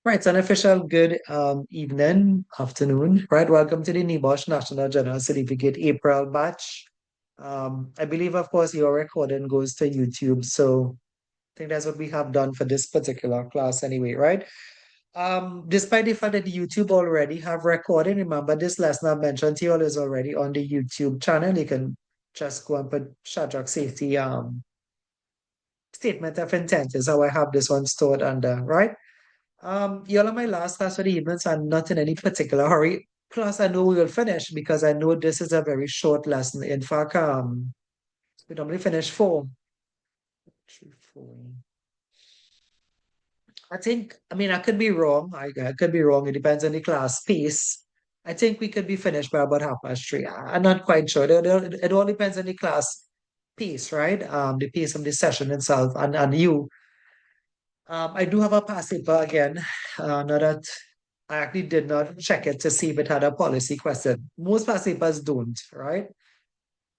Right, it's an official good evening, afternoon. Right, welcome to the NEBOSH National General Certificate April batch. I believe, of course, your recording goes to YouTube, so I think that's what we have done for this particular class anyway, right? Despite the fact that YouTube already have recording, remember this lesson I mentioned to you all is already on the YouTube channel. You can just go and put Shadrach Safety statement of intent is how I have this one stored under, right? Y'all are my last class for the evening, so I'm not in any particular hurry. Plus, I know we will finish because I know this is a very short lesson. In fact, we normally finish four. Three, four. I mean, I could be wrong. I could be wrong. It depends on the class pace. I think we could be finished by about 3:30. I'm not quite sure. It all depends on the class pace, right? The pace of the session itself and you. I do have a past paper again. Now that I actually did not check it to see if it had a policy question. Most past papers don't, right?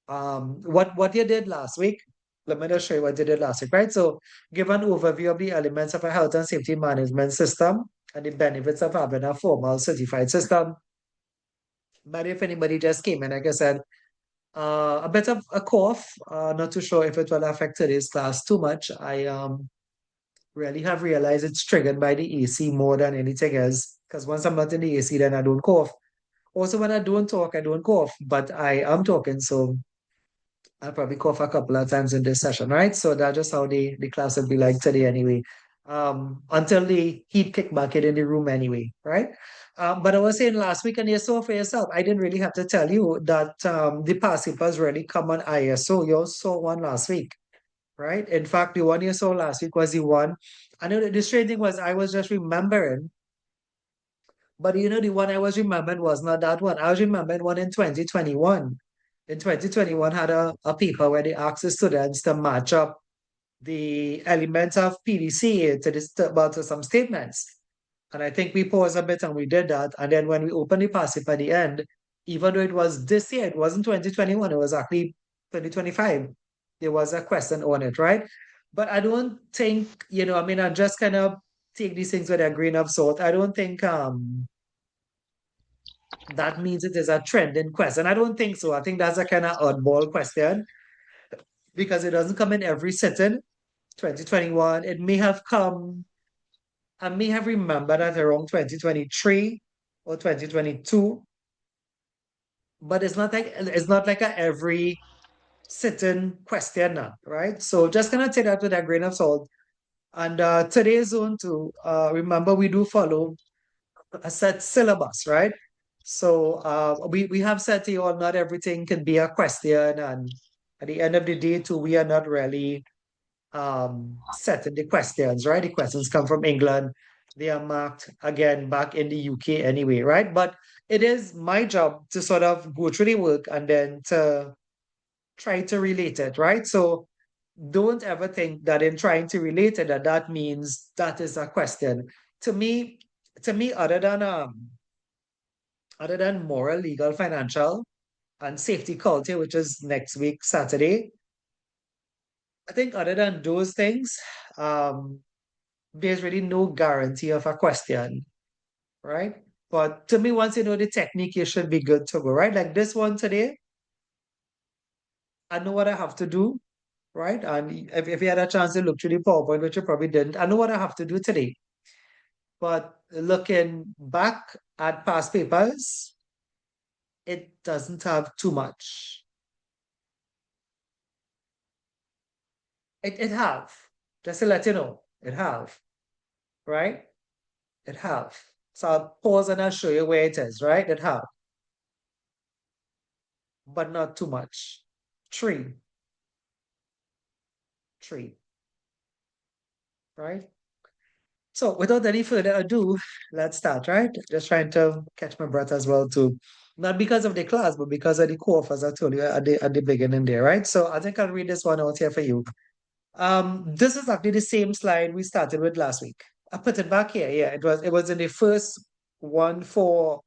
What you did last week, let me just show you what you did last week, right? So give an overview of the elements of a health and safety management system and the benefits of having a formal certified system. But if anybody just came in, like I said, a bit of a cough, not too sure if it will affect today's class too much. I really have realized it's triggered by the AC more than anything else. Because once I'm not in the AC, then I don't cough. Also, when I don't talk, I don't cough, but I am talking, so I'll probably cough a couple of times in this session, right? So that's just how the class will be like today anyway. Until the heat kick back in the room anyway, right? But I was saying last week, and you saw for yourself, I didn't really have to tell you that the past papers really come on ISO. You all saw one last week, right? In fact, the one you saw last week was the one. I know that the strange thing was I was just remembering, but the one I was remembering was not that one. I was remembering one in 2021. In 2021 had a paper where they asked the students to match up the elements of PDCA to some statements. And I think we paused a bit and we did that. And then when we opened the passive at the end, even though it was this year, it wasn't 2021, it was actually 2025. There was a question on it, right? But I don't think, I mean, I just kind of take these things with a grain of salt. I don't think that means it is a trending question. I don't think so. I think that's a kind of oddball question because it doesn't come in every sitting. 2021, it may have come, I may have remembered that around 2023 or 2022, but it's not like a every sitting question now, right? So just gonna take that with a grain of salt. And today's zone to remember we do follow a set syllabus, right? So we have said to you all, not everything can be a question, and at the end of the day, too, we are not really setting the questions, right? The questions come from England. They are marked again back in the UK anyway, right? But it is my job to sort of go through the work and then to try to relate it, right? So don't ever think that in trying to relate it that means that is a question. To me, to me, other than moral, legal, financial, and safety culture, which is next week, Saturday, I think other than those things, um, there's really no guarantee of a question, right? But to me, once you know the technique, you should be good to go, right? Like this one today, I know what I have to do, right? And if you had a chance to look through the PowerPoint, which you probably didn't, I know what I have to do today. But looking back at past papers, it doesn't have too much. It have, just to let you know, it have, right? It have. So I'll pause and I'll show you where it is, right? It have, but not too much. Three, three, right? So without any further ado, let's start, right? Just trying to catch my breath as well too. Not because of the class, but because of the course, as I told you at the beginning there, right? So I think I'll read this one out here for you. This is actually the same slide we started with last week. I put it back here. Yeah, it was in the first one for,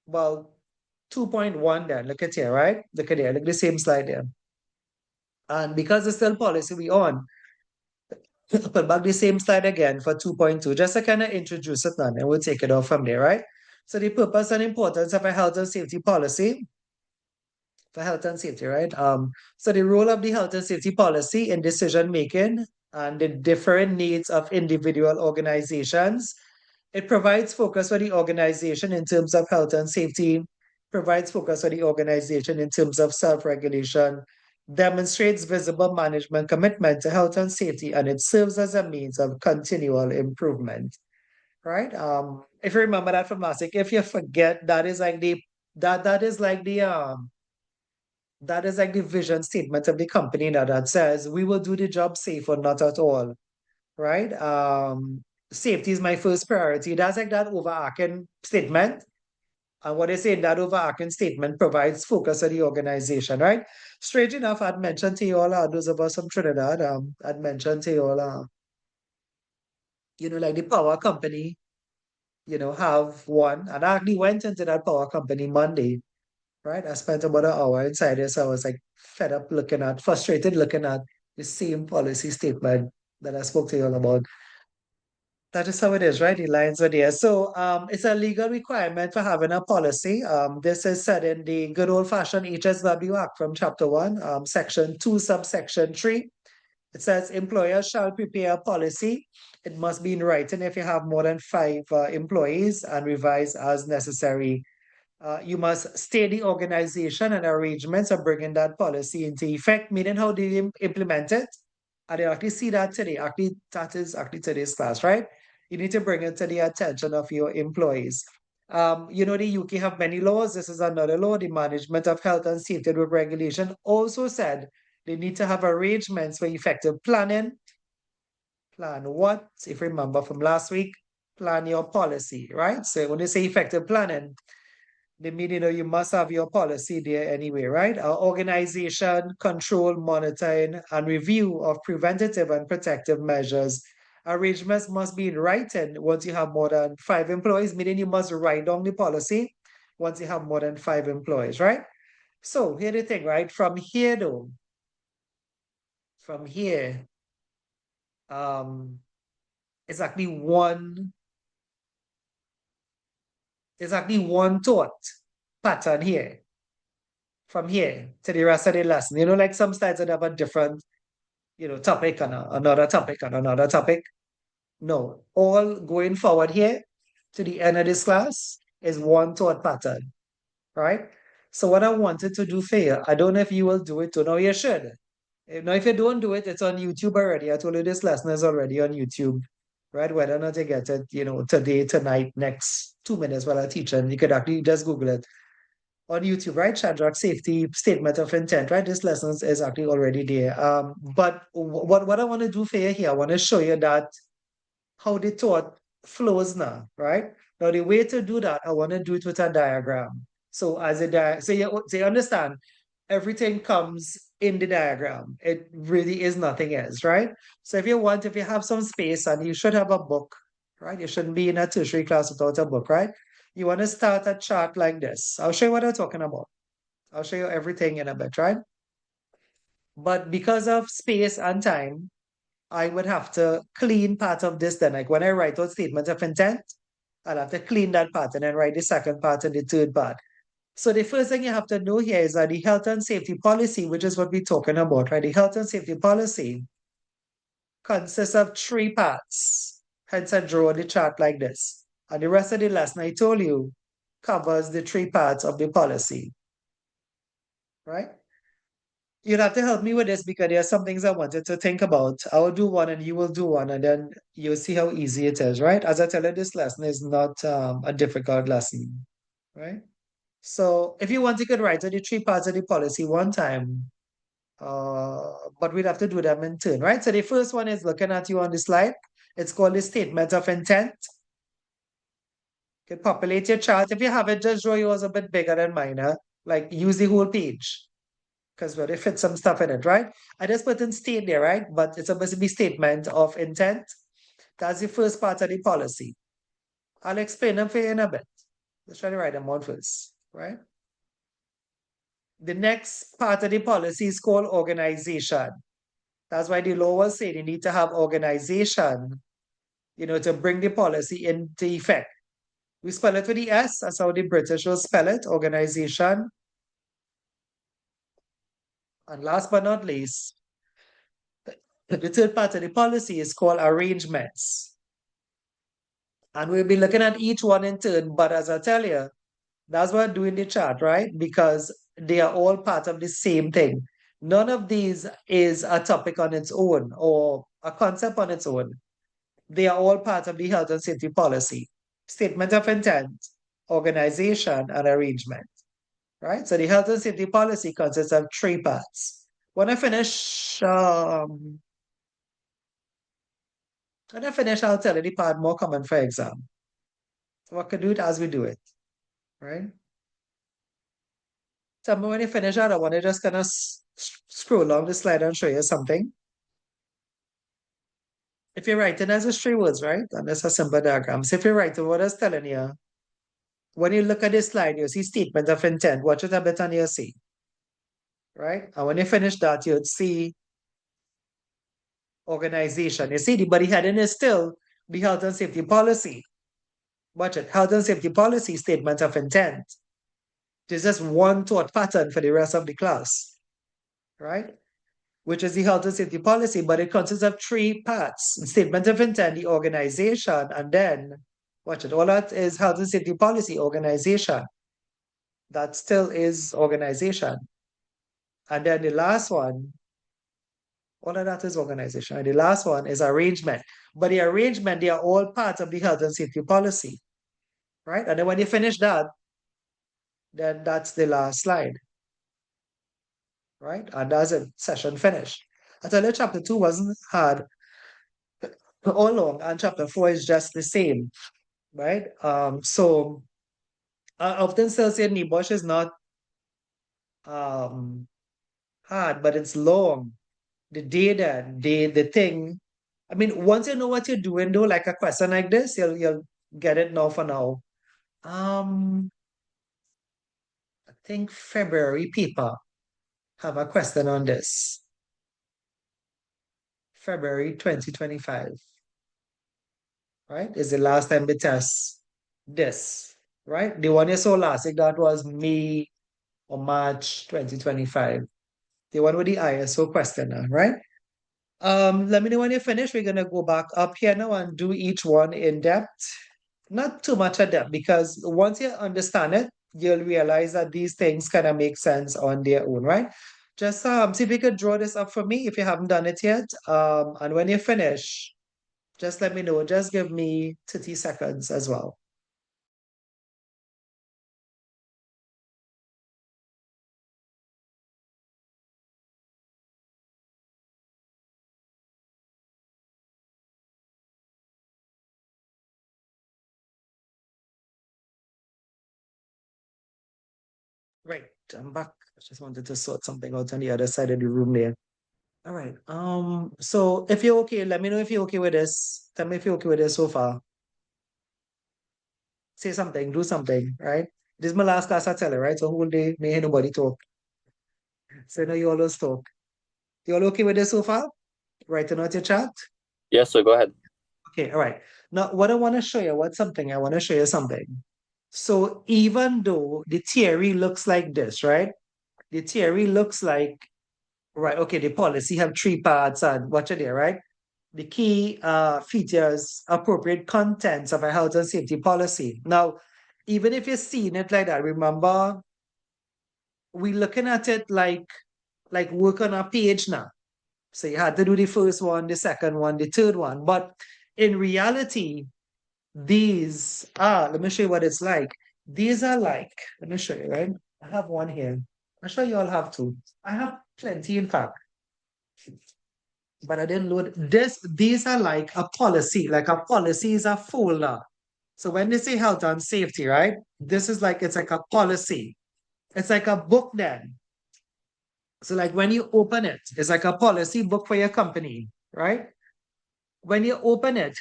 well, 2.1 there. Look at here, right? Look at there. Look at the same slide there. And because it's still policy we on, Put back the same slide again for 2.2, just to kind of introduce it now, and we'll take it off from there, right? So the purpose and importance of a health and safety policy for health and safety, right? So the role of the health and safety policy in decision making and the different needs of individual organizations. It provides focus for the organization in terms of health and safety, provides focus for the organization in terms of self-regulation, demonstrates visible management commitment to health and safety, and it serves as a means of continual improvement. Right? If you remember that from last week, if you forget, that is like the that is like the vision statement of the company now that says we will do the job safe or not at all, right? Safety is my first priority. That's like that overarching statement. And what they say in that overarching statement provides focus on the organization, right? Strange enough, I'd mentioned to you all, those of us from Trinidad, I'd mentioned to you all, like the power company, have one. And I actually went into that power company Monday, right? I spent about an hour inside there, so I was like fed up frustrated looking at the same policy statement that I spoke to you all about. That is how it is, right? The lines are there. So it's a legal requirement for having a policy. This is said in the good old-fashioned HSW Act from Chapter 1, Section 2, Subsection 3. It says employers shall prepare a policy. It must be in writing if you have more than 5 employees and revise as necessary. You must stay the organization and arrangements of bringing that policy into effect, meaning how do you implement it? And you actually see that today. Actually, that is actually today's class, right? You need to bring it to the attention of your employees. The UK have many laws. This is another law. The Management of Health and Safety with Regulation also said they need to have arrangements for effective planning. Plan what? If you remember from last week, plan your policy, right? So when they say effective planning, they mean, you must have your policy there anyway, right? Organization, control, monitoring, and review of preventative and protective measures. Arrangements must be in writing once you have more than 5 employees, meaning you must write down the policy once you have more than 5 employees, right? So here's the thing, right? From here, um, it's actually one thought pattern here from here to the rest of the lesson. Like some slides that have a different, topic and another topic and another topic. No, all going forward here to the end of this class is one thought pattern, right? So what I wanted to do for you, I don't know if you will do it or no, you should. Now, if you don't do it, it's on YouTube already. I told you this lesson is already on YouTube, right? Whether or not you get it, today, tonight, next 2 minutes while I teach, and you could actually just Google it on YouTube, right? Shadrach Safety Statement of Intent, right? This lesson is actually already there. But what I want to do for you here, I want to show you that how the thought flows now, right? Now, the way to do that, I want to do it with a diagram. So so you understand, everything comes in the diagram. It really is nothing else, right? So if you have some space and you should have a book, right? You shouldn't be in a tertiary class without a book, right? You want to start a chart like this. I'll show you what I'm talking about. I'll show you everything in a bit, right? But because of space and time, I would have to clean part of this then. Like when I write out statement of intent, I'll have to clean that part and then write the second part and the third part. So the first thing you have to know here is that the health and safety policy, which is what we're talking about, right? The health and safety policy consists of 3 parts. Hence, I draw the chart like this. And the rest of the lesson I told you covers the 3 parts of the policy, right? You'll have to help me with this because there are some things I wanted to think about. I will do one and you will do one, and then you'll see how easy it is, right? As I tell you, this lesson is not a difficult lesson, right? So if you want, you could write out the 3 parts of the policy one time, but we'd have to do them in turn, right? So the first one is looking at you on the slide. It's called the statement of intent. You can populate your chart. If you have it, just draw yours a bit bigger than mine, huh? Like use the whole page because we'll fit some stuff in it, right? I just put in state there, right? But it's supposed to be statement of intent. That's the first part of the policy. I'll explain them for you in a bit. Let's try to write them out first, right? The next part of the policy is called organization. That's why the law was saying you need to have organization, to bring the policy into effect. We spell it with the S, that's how the British will spell it, organization. And last but not least, the third part of the policy is called arrangements. And we'll be looking at each one in turn, but as I tell you, that's what I do in the chart, right? Because they are all part of the same thing. None of these is a topic on its own or a concept on its own. They are all part of the health and safety policy. Statement of intent, organization, and arrangement, right? So the health and safety policy consists of three parts. When I finish, I'll tell you the part more common for exam. So I can do it as we do it, right? Tell me when you finish that, I want to just kind of scroll along the slide and show you something. If you're writing as a three words, right? And that's a simple diagram. So if you're writing what I was telling you, when you look at this slide, you see statement of intent. Watch it a bit and you'll see. Right? And when you finish that, you'd see organization. You see the body heading is still the health and safety policy. Watch it. Health and safety policy, statement of intent. There's just one thought pattern for the rest of the class. Right? Which is the health and safety policy, but it consists of three parts: statement of intent, the organization, and then, watch it, all that is health and safety policy, organization. That still is organization. And then the last one, all of that is organization. And the last one is arrangement. But the arrangement, they are all part of the health and safety policy, right? And then when you finish that, then that's the last slide, right? And that's it, session finished. I tell you, chapter 2 wasn't hard all long, and chapter 4 is just the same, right? So I often still say NIBOSH is not hard, but it's long. The data, the thing. I mean, once you know what you're doing, though, like a question like this, you'll get it now for now. I think February people have a question on this. February 2025. Right? Is the last time we test this. Right? The one you saw last week, that was May or March 2025. The one with the ISO questionnaire, right? Let me know when you finish. We're gonna go back up here now and do each one in depth. Not too much of depth, because once you understand it, you'll realize that these things kind of make sense on their own, right? Just see if you could draw this up for me if you haven't done it yet. And when you finish, just let me know. Just give me 30 seconds as well. Right, I'm back. I just wanted to sort something out on the other side of the room there. All right. So if you're okay, let me know if you're okay with this. Tell me if you're okay with this so far. Say something, do something, right? This is my last class I tell you, right? So whole day, may hear nobody talk. So now you always talk. You all okay with this so far? Writing out your chat? Yes, so go ahead. Okay, all right. Now, what I want to show you, I want to show you something. So even though the theory looks like this, right? The theory looks like, right, okay, the policy have three parts and watch it there, right? The key features, appropriate contents of a health and safety policy. Now, even if you're seeing it like that, remember, we're looking at it like work on a page now. So you had to do the first one, the second one, the third one. But in reality, these are, let me show you what it's like. These are like, let me show you, right? I have one here. I'm sure you all have two. I have plenty, in fact. But I didn't load this. These are like a policy. Like a policy is a folder. So when they say health and safety, right? This is like, it's like a policy. It's like a book then. So like when you open it, it's like a policy book for your company, right? When you open it,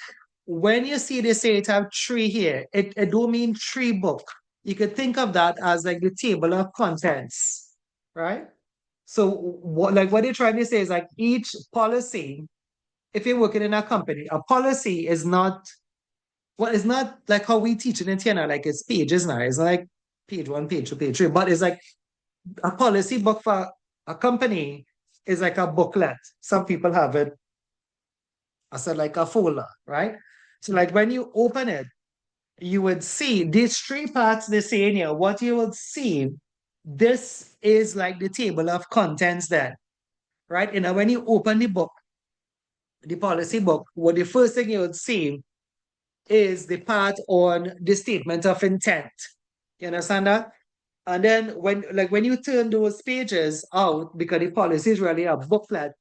when you see they say it have three here, it don't mean three book. You could think of that as like the table of contents, right? So what they're trying to say is like each policy, if you're working in a company, a policy is not, well, it's not like how we teach it in Tiana, like it's pages now. It's like page one, page two, page three. But it's like a policy book for a company is like a booklet. Some people have it as like a folder, right? So like when you open it, you would see these three parts they say in here. What you will see, this is like the table of contents then, right? And when you open the book, the policy book, what the first thing you would see is the part on the statement of intent. You understand that? And then when you turn those pages out, because the policy is really a booklet,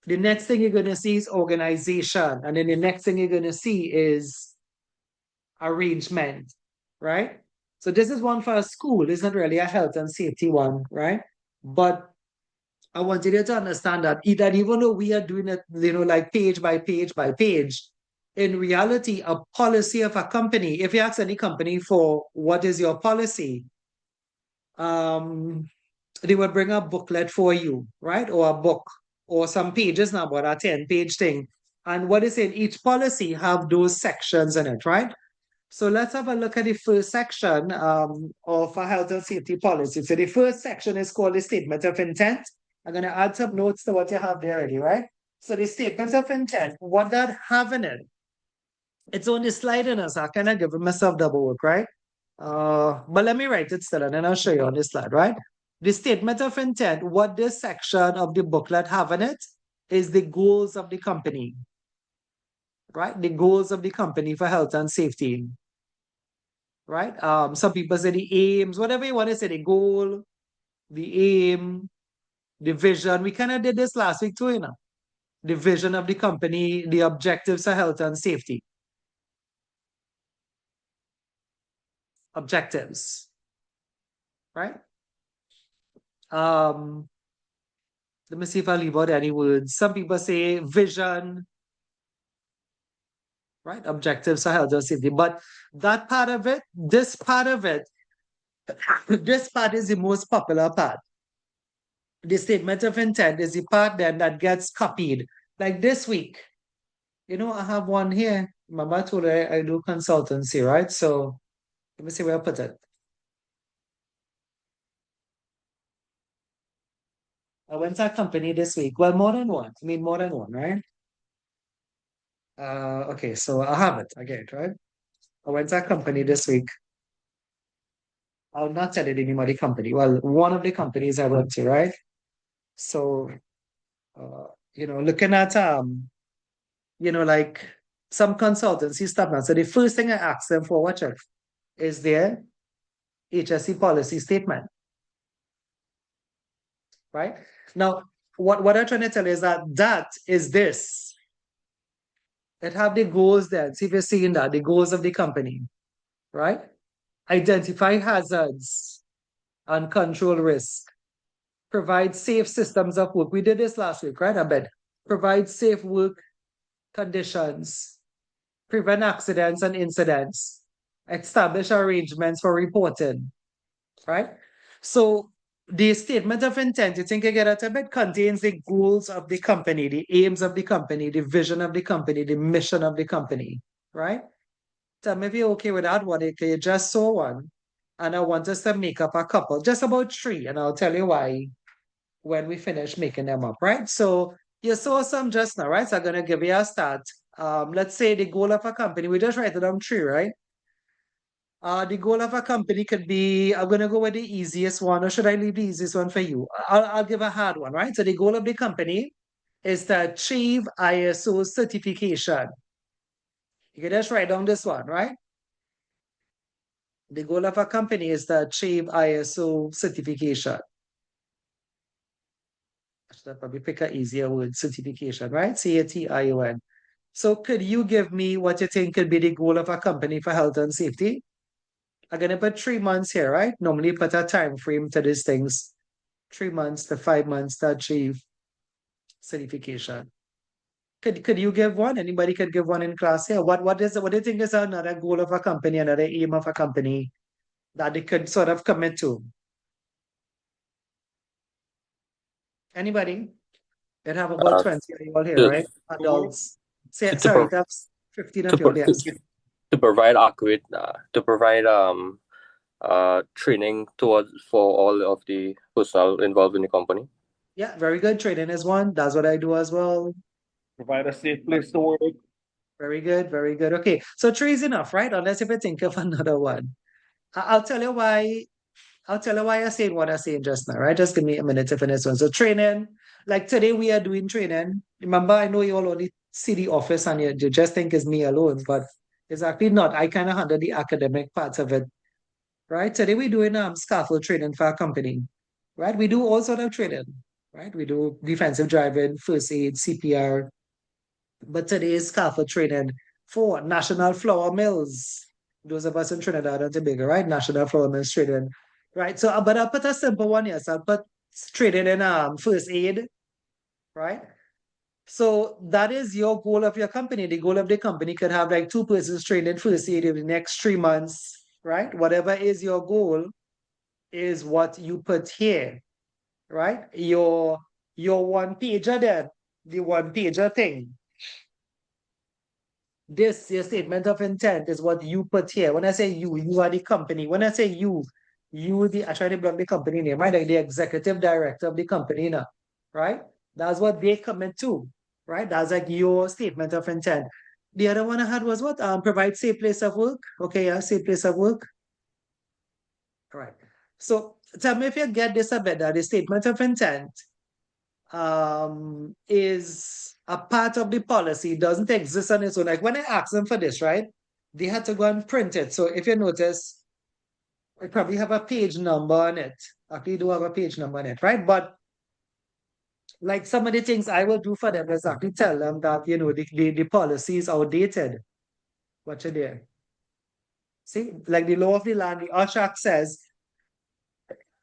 the next thing you're gonna see is organization. And then the next thing you're gonna see is arrangement, right? So this is one for a school. It's not really a health and safety one, right? But I wanted you to understand that even though we are doing it, like page by page by page, in reality, a policy of a company, if you ask any company for what is your policy, um, they would bring a booklet for you, right? Or a book or some pages now, about a 10-page thing. And what is in each policy have those sections in it, right? So let's have a look at the first section of a health and safety policy. So the first section is called the statement of intent. I'm going to add some notes to what you have there already, right? So the statement of intent, what that have in it, it's on the slide in us. I kind of give myself double work, right? But let me write it still and then I'll show you on the slide, right? The statement of intent, what this section of the booklet have in it is the goals of the company, right? The goals of the company for health and safety, right? Some people say the aims, whatever you want to say, the goal, the aim, the vision. We kind of did this last week too, the vision of the company, the objectives of health and safety. Objectives, right? Let me see if I leave out any words. Some people say vision, right? Objectives of health and safety. But that part of it, this part of it, this part is the most popular part. The statement of intent is the part then that gets copied. Like this week, I have one here. Mama told her I do consultancy, right? So let me see where I put it. I went to a company this week. Well, more than one. I mean, more than one, right? Okay, so I have it again, right? I went to a company this week. I'll not tell you the name of the company. Well, one of the companies I went to, right? So, looking at like some consultancy stuff now. So the first thing I asked them for, watch it, is their HSE policy statement, right? Now, what I'm trying to tell you is that is this. It have the goals there. See if you're seeing that, the goals of the company, right? Identify hazards and control risk. Provide safe systems of work. We did this last week, right? I bet. Provide safe work conditions. Prevent accidents and incidents. Establish arrangements for reporting, right? So the statement of intent, you think you get at a bit, contains the goals of the company, the aims of the company, the vision of the company, the mission of the company, right? Tell me if you're okay with that one. Okay, you just saw one, and I want us to make up a couple, just about three, and I'll tell you why when we finish making them up, right? So you saw some just now, right? So I'm gonna give you a start. Let's say the goal of a company, we just write it down three, right? The goal of a company could be, I'm gonna go with the easiest one, or should I leave the easiest one for you? I'll give a hard one, right? So the goal of the company is to achieve ISO certification. You can just write down this one, right? The goal of a company is to achieve ISO certification. I should probably pick an easier word, certification, right? CATION. So could you give me what you think could be the goal of a company for health and safety? I'm gonna put 3 months here, right? Normally put a time frame to these things. 3 months to 5 months to achieve certification. Could you give one? Anybody could give one in class here. What do you think is another goal of a company, another aim of a company that they could sort of commit to? Anybody? It have about Uh, 20 of you all here, to, right? Adults. Say, to, sorry, pro- that's 15 to, of you all pro- there. to provide accurate to provide training towards for all of the personnel involved in the company. Yeah, very good. Trading is one. That's what I do as well. Provide a safe place to work. Very good, very good. Okay, so three is enough, right? Unless if I think of another one. I'll tell you why. I'll tell you why I said what I said just now, right? Just give me a minute to finish one. So training, like today we are doing training. Remember, I know you all only see the office and you just think it's me alone, but it's actually not. I kind of handle the academic parts of it, right? Today we're doing scaffold training for our company, right? We do all sort of training, right? We do defensive driving, first aid, CPR, but today is scaffold training for National Flour Mills. Those of us in Trinidad and Tobago, right? National Flour Mills training, right? So, but I'll put a simple one, yes. I'll put training in first aid, right? So that is your goal of your company. The goal of the company could have like two persons trained in first aid in the next 3 months, right? Whatever is your goal is what you put here, right? Your one pager there, the one pager thing. This, your statement of intent is what you put here. When I say you are the company. When I say I try to block the company name, right? Like the executive director of the company now, right? That's what they commit to, right? That's like your statement of intent. The other one I had was what? Provide safe place of work. Okay, yeah, safe place of work. All right. So tell me if you get this a bit, that the statement of intent is a part of the policy, it doesn't exist on its own. Like when I asked them for this, right? They had to go and print it. So if you notice, I probably have a page number on it. Actually, do have a page number on it, right? But like some of the things I will do for them is actually tell them that, the policy is outdated. What you there? See, like the law of the land, the Ush Act says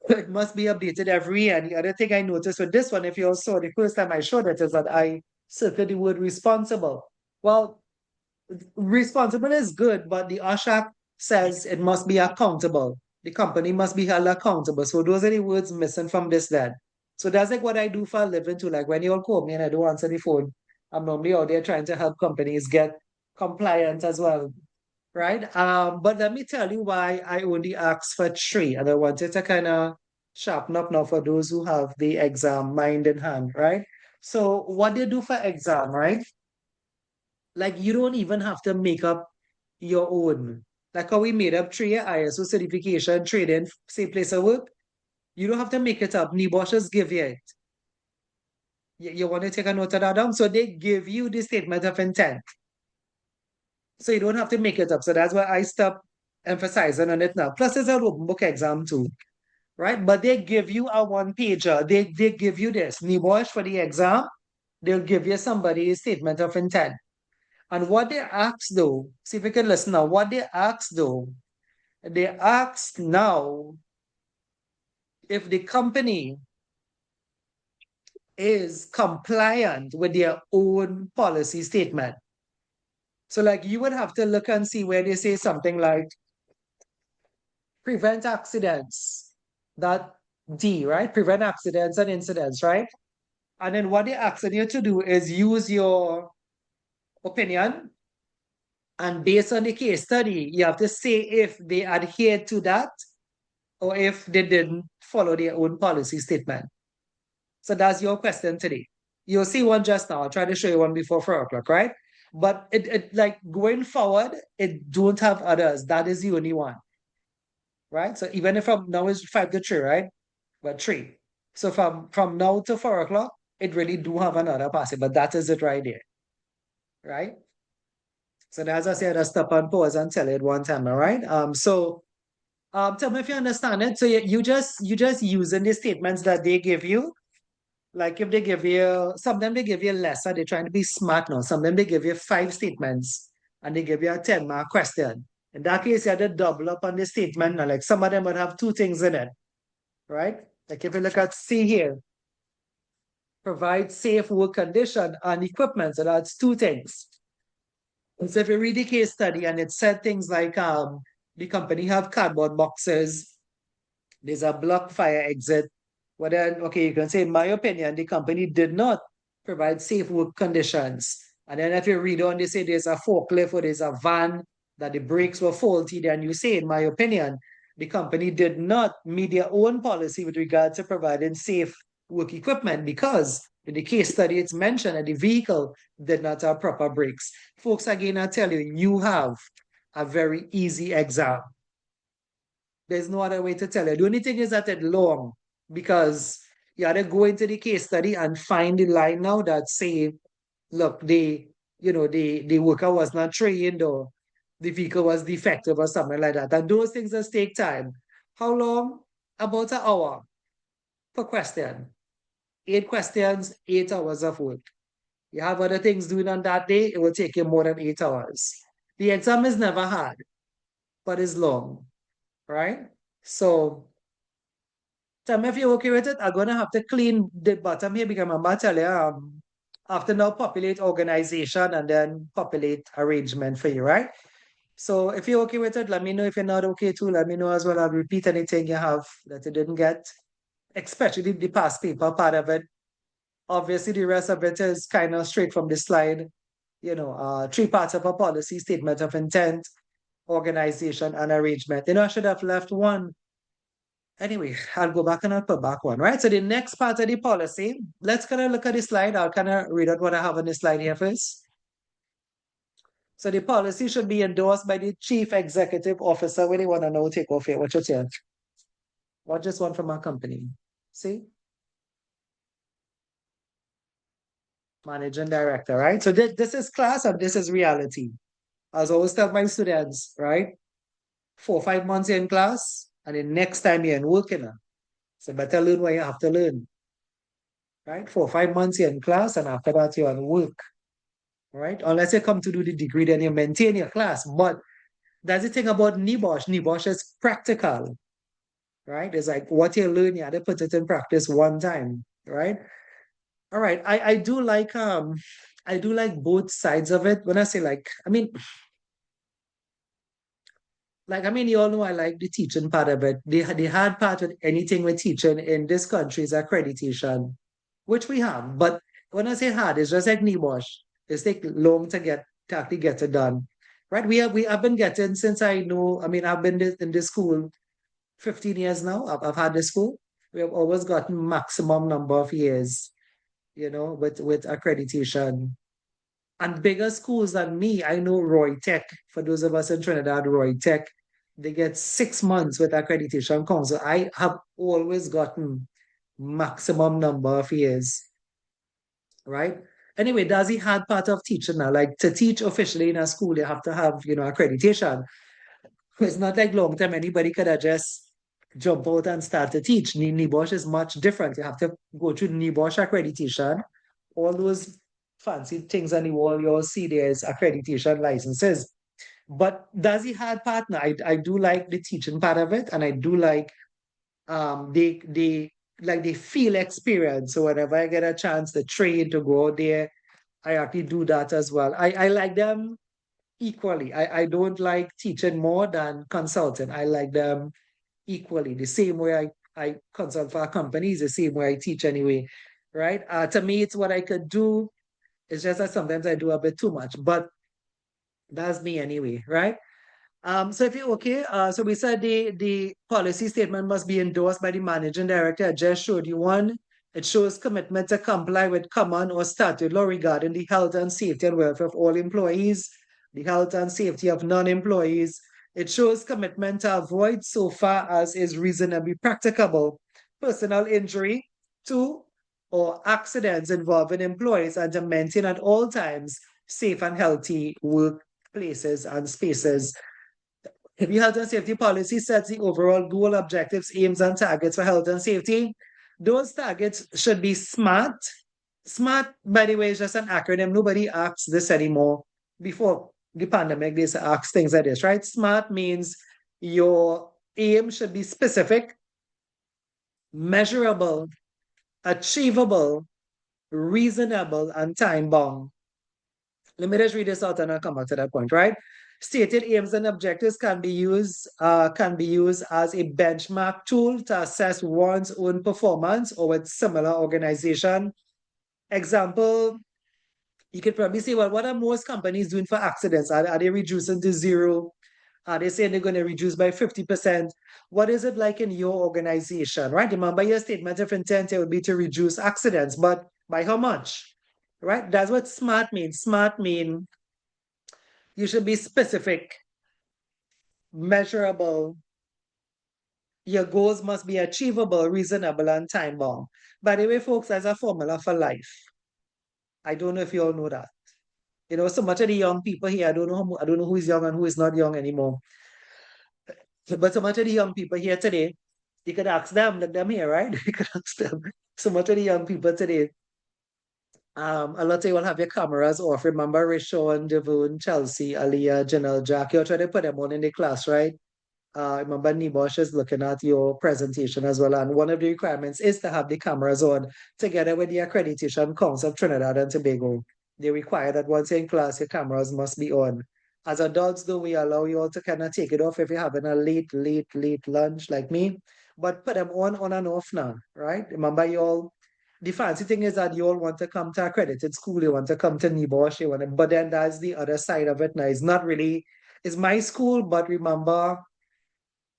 it must be updated every year. And the other thing I noticed with this one, if you all saw the first time I showed it, is that I circled the word responsible. Well, responsible is good, but the OSHA says it must be accountable. The company must be held accountable. So those are the words missing from this then. So that's like what I do for a living too. Like when you all call me and I don't answer the phone, I'm normally out there trying to help companies get compliant as well, right? But let me tell you why I only asked for three, and I wanted to kind of sharpen up now for those who have the exam mind in hand, right? So what they do for exam, right? Like you don't even have to make up your own. Like how we made up three ISO certification, training, same place of work. You don't have to make it up. NIBOSH just give you it. You want to take a note of that down? So they give you the statement of intent. So you don't have to make it up. So that's why I stop emphasizing on it now. Plus, it's an open book exam too, right? But they give you a one pager. They give you this. NIBOSH for the exam, they'll give you somebody's statement of intent. And what they ask though, see if you can listen now, what they ask though, they ask now if the company is compliant with their own policy statement. So like you would have to look and see where they say something like prevent accidents, that D, right? Prevent accidents and incidents, right? And then what they asking you to do is use your opinion, and based on the case study, you have to say if they adhere to that or if they didn't follow their own policy statement. So that's your question today. You'll see one just now. I'll try to show you one before 4 o'clock, right? But it like going forward, it don't have others. That is the only one, right? So even if from now is 5 to 3, right? But three. So from now to 4 o'clock, it really do have another passage, but that is it right there, right? So as I said, I stop and pause and tell it one time, all right? Tell me if you understand it. So you just using the statements that they give you. Like if they give you, some of them they give you lesser, they're trying to be smart now. Some of them they give you 5 statements and they give you a 10-mark question. In that case, you have to double up on the statement. Now, like some of them would have two things in it, right? Like if you look at C here, provide safe work condition and equipment. So that's two things. So if you read the case study and it said things like the company have cardboard boxes, there's a block fire exit, Well, then, okay, you can say, in my opinion, the company did not provide safe work conditions. And then if you read on, they say there's a forklift or there's a van that the brakes were faulty, then you say, in my opinion, the company did not meet their own policy with regard to providing safe work equipment because in the case study, it's mentioned that the vehicle did not have proper brakes. Folks, again, I tell you, you have a very easy exam. There's no other way to tell you. The only thing is that it's long because you had to go into the case study and find the line now that say, look, the worker was not trained or the vehicle was defective or something like that. And those things just take time. How long? About an hour per question. 8 questions, 8 hours of work. You have other things doing on that day, it will take you more than 8 hours. The exam is never hard, but it's long, right? So tell me if you're okay with it. I'm gonna have to clean the bottom here because I'm about to tell you, after now populate organization and then populate arrangement for you, right? So if you're okay with it, let me know. If you're not okay too, let me know as well. I'll repeat anything you have that you didn't get, especially the past paper part of it. Obviously, the rest of it is kind of straight from the slide. 3 parts of a policy: statement of intent, organization, and arrangement. I should have left one. Anyway, I'll go back and I'll put back one, right? So the next part of the policy, let's kind of look at the slide. I'll kind of read out what I have on the slide here first. So the policy should be endorsed by the chief executive officer. When you want to know, take off here. What you think? What just one from our company? See? Managing director, right? So this is class and this is reality. As I always tell my students, right? 4 or 5 months in class, and the next time you're in working. So better learn what you have to learn. Right? 4 or 5 months you're in class, and after that you're on work. Right? Unless you come to do the degree, then you maintain your class. But that's the thing about NIBOSH. NIBOSH is practical. Right? It's like what you learn, you have to put it in practice one time. Right? All right. I do like both sides of it. When I say you all know I like the teaching part of it. The hard part with anything with teaching in this country is accreditation, which we have. But when I say hard, it's just like NIBOSH. It's take long to actually get it done. Right? We have been getting since I know, I've been in this school 15 years now. I've had this school. We have always gotten maximum number of years, with accreditation. And bigger schools than me, I know Roy Tech. For those of us in Trinidad, Roy Tech, they get 6 months with accreditation council. I have always gotten maximum number of years, right? Anyway, that's the hard part of teaching now. Like to teach officially in a school, you have to have, accreditation. It's not like long term, anybody could have just jump out and start to teach. NIBOSH is much different. You have to go through NIBOSH accreditation, all those fancy things on the wall, you'll see there's accreditation licenses. But that's the hard part now. I do like the teaching part of it, and I do like the field experience. So whenever I get a chance to train to go out there, I actually do that as well. I like them equally. I don't like teaching more than consulting. I like them equally. The same way I consult for companies, the same way I teach anyway. Right? To me, it's what I could do. It's just that sometimes I do a bit too much, but that's me anyway, right? So if you're okay, so we said the policy statement must be endorsed by the managing director. I just showed you one. It shows commitment to comply with common or statute law regarding the health and safety and welfare of all employees, the health and safety of non-employees. It shows commitment to avoid, so far as is reasonably practicable, personal injury to or accidents involving employees, and to maintain at all times safe and healthy workplaces and spaces. If the health and safety policy sets the overall goal, objectives, aims, and targets for health and safety, those targets should be SMART. SMART, by the way, is just an acronym. Nobody asks this anymore. Before the pandemic, they used to ask things like this, right? SMART means your aim should be specific, measurable, achievable, reasonable, and time-bound. Let me just read this out and I'll come back to that point, right? Stated aims and objectives can be used as a benchmark tool to assess one's own performance or with similar organization. Example, you could probably say, well, what are most companies doing for accidents? Are they reducing to zero? Are they saying they're going to reduce by 50%? What is it like in your organization, right? Remember, your statement of intent it would be to reduce accidents, but by how much, right? That's what SMART means. SMART means you should be specific, measurable. Your goals must be achievable, reasonable, and time-bound. By the way, folks, there's a formula for life. I don't know if you all know that. You know, so much of the young people here, I don't know who is young and who is not young anymore. But so much of the young people here today, you could ask them, look them here, right? You could ask them. So much of the young people today, a lot of you will have your cameras off. Remember Rishon, Devon, Chelsea, Aliyah, Janelle, Jack, you're trying to put them on in the class, right? Remember Nibosh is looking at your presentation as well. And one of the requirements is to have the cameras on together with the Accreditation Council of Trinidad and Tobago. They require that once you're in class, your cameras must be on. As adults, though, we allow you all to kind of take it off if you're having a late lunch like me. But put them on and off now, right? Remember, you all, the fancy thing is that you all want to come to accredited school, you want to come to Nibosh, you want to, but then that's the other side of it now. It's not really, it's my school, but remember,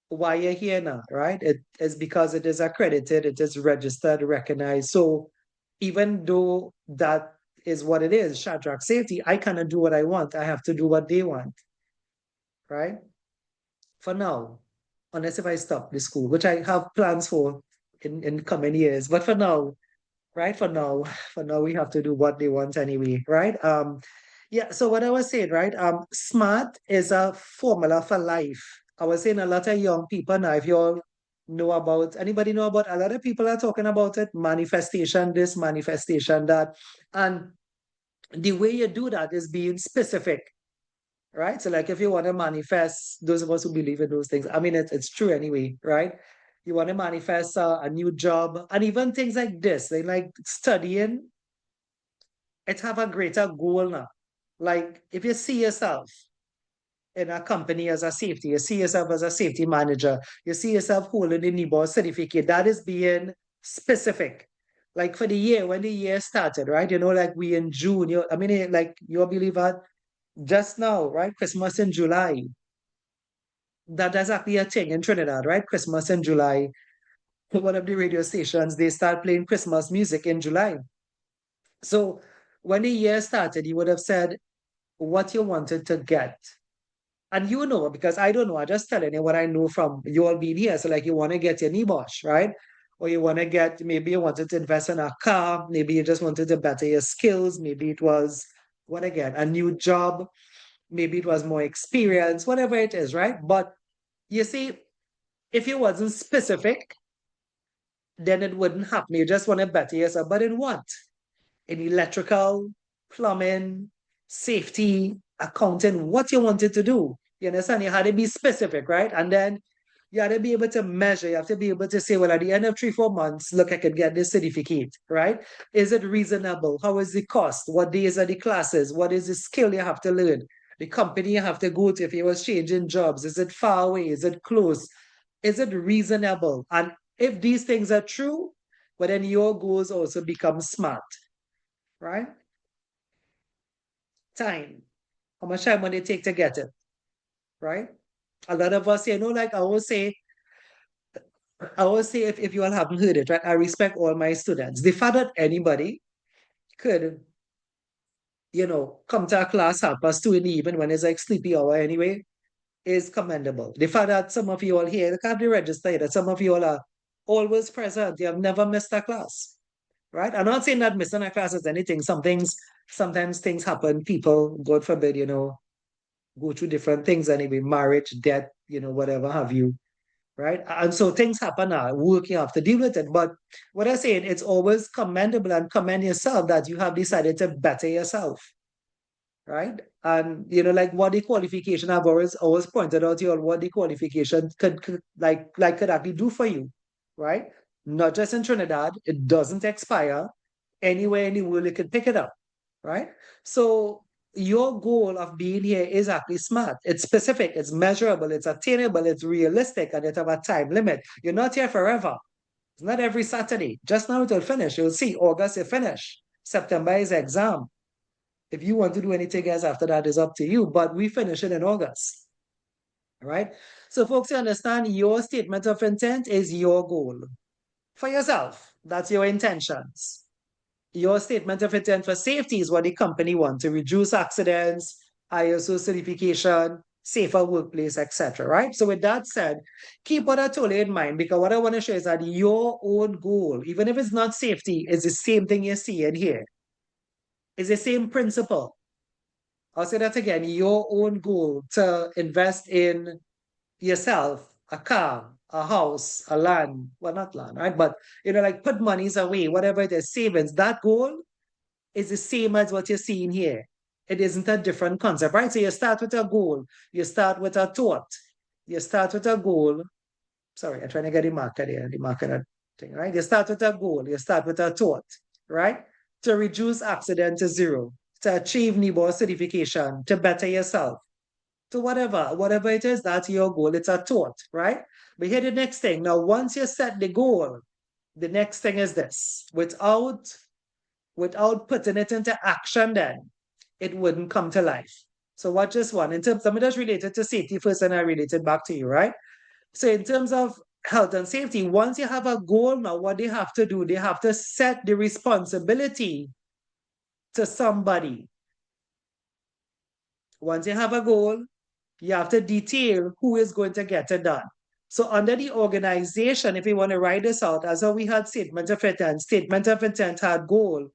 why you're here now, right? It is because it is accredited, it is registered, recognized. So even though that is what it is, Shadrach safety, I cannot do what I want. I have to do what they want, right? For now, unless if I stop the school, which I have plans for in coming years. But for now, right? For now, we have to do what they want anyway, right? Yeah, so what I was saying, right? SMART is a formula for life. I was saying a lot of young people now, if you all know about, anybody know about, a lot of people are talking about it, manifestation this, manifestation that. And the way you do that is being specific, right? So like if you want to manifest, those of us who believe in those things, I mean, it's true anyway, right? You want to manifest a new job and even things like this, they like studying, it have a greater goal now. Like if you see yourself in a company as a safety, you see yourself as a safety manager, you see yourself holding the NIBOS certificate, that is being specific. Like for the year, when the year started, right? You know, like we in June, I mean, like you believe that just now, right? Christmas in July. That's exactly a thing in Trinidad, right? Christmas in July. One of the radio stations, they start playing Christmas music in July. So when the year started, you would have said what you wanted to get. And you know, because I don't know, I'm just telling you what I know from you all being here. So like you want to get your NIBOSH, right? Or you want to get, maybe you wanted to invest in a car, maybe you just wanted to better your skills, maybe it was, what again, a new job, maybe it was more experience, whatever it is, right? But you see, if you wasn't specific, then it wouldn't happen. You just want to better yourself. But in what? In electrical, plumbing, safety, accounting, what you wanted to do. You understand? You had to be specific, right? And then you had to be able to measure. You have to be able to say, well, at the end of 3-4 months, look, I could get this certificate, right? Is it reasonable? How is the cost? What days are the classes? What is the skill you have to learn? The company you have to go to if you was changing jobs. Is it far away? Is it close? Is it reasonable? And if these things are true, well, then your goals also become SMART, right? Time. How much time would it take to get it, right? A lot of us, you know, like I always say, if you all haven't heard it, right? I respect all my students. The fact that anybody could, you know, come to a class 2:30 in the evening when it's like sleepy hour anyway, is commendable. The fact that some of you all here, look at the register, that some of you all are always present. You have never missed a class, right? I'm not saying that missing a class is anything. Sometimes things happen. People, God forbid, you know, go through different things anyway, marriage, death, you know, whatever have you, right? And so things happen now, work, you have to deal with it. But what I'm saying, it's always commendable and commend yourself that you have decided to better yourself, right? And, you know, like what the qualification, I've always pointed out to you all what the qualification could actually do for you, right? Not just in Trinidad, it doesn't expire. Anywhere in the world, you can pick it up, right? So your goal of being here is actually smart. It's specific, it's measurable, it's attainable, it's realistic, and it have a time limit. You're not here forever. It's not every Saturday. Just now it will finish. You'll see August you finish. September is exam. If you want to do anything else after that, is up to you. But we finish it in August. All right. So folks, you understand your statement of intent is your goal. For yourself, that's your intentions. Your statement of intent for safety is what the company wants to reduce accidents, ISO certification, safer workplace, etc. Right? So with that said, keep what I told you in mind, because what I want to show is that your own goal, even if it's not safety, is the same thing you see in here. It's the same principle. I'll say that again, your own goal to invest in yourself, a car, a house, a land, well, not land, right? But, like put monies away, whatever it is, savings, that goal is the same as what you're seeing here. It isn't a different concept, right? So you start with a goal, you start with a thought, you start with a goal. Sorry, I'm trying to get the marker there, the marker thing, right? You start with a goal, you start with a thought, right? To reduce accident to zero, to achieve NIBOR certification, to better yourself, to whatever it is, that's your goal. It's a thought, right? But here the next thing. Now, once you set the goal, the next thing is this. Without putting it into action, then it wouldn't come to life. So what just one? In terms, let me just relate it to safety first, and I relate it back to you, right? So in terms of health and safety, once you have a goal, now what they have to do, they have to set the responsibility to somebody. Once you have a goal, you have to detail who is going to get it done. So under the organization, if you want to write this out, as how we had statement of intent had goal.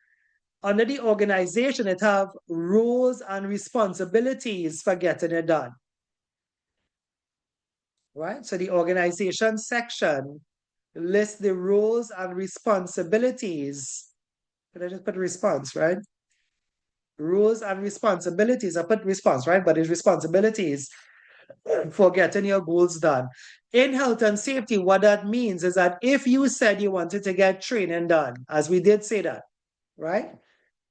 Under the organization, it have roles and responsibilities for getting it done. Right? So the organization section lists the roles and responsibilities. Did I just put response, right? Roles and responsibilities. I put response, right? But it's responsibilities for getting your goals done. In health and safety, what that means is that if you said you wanted to get training done, as we did say that, right?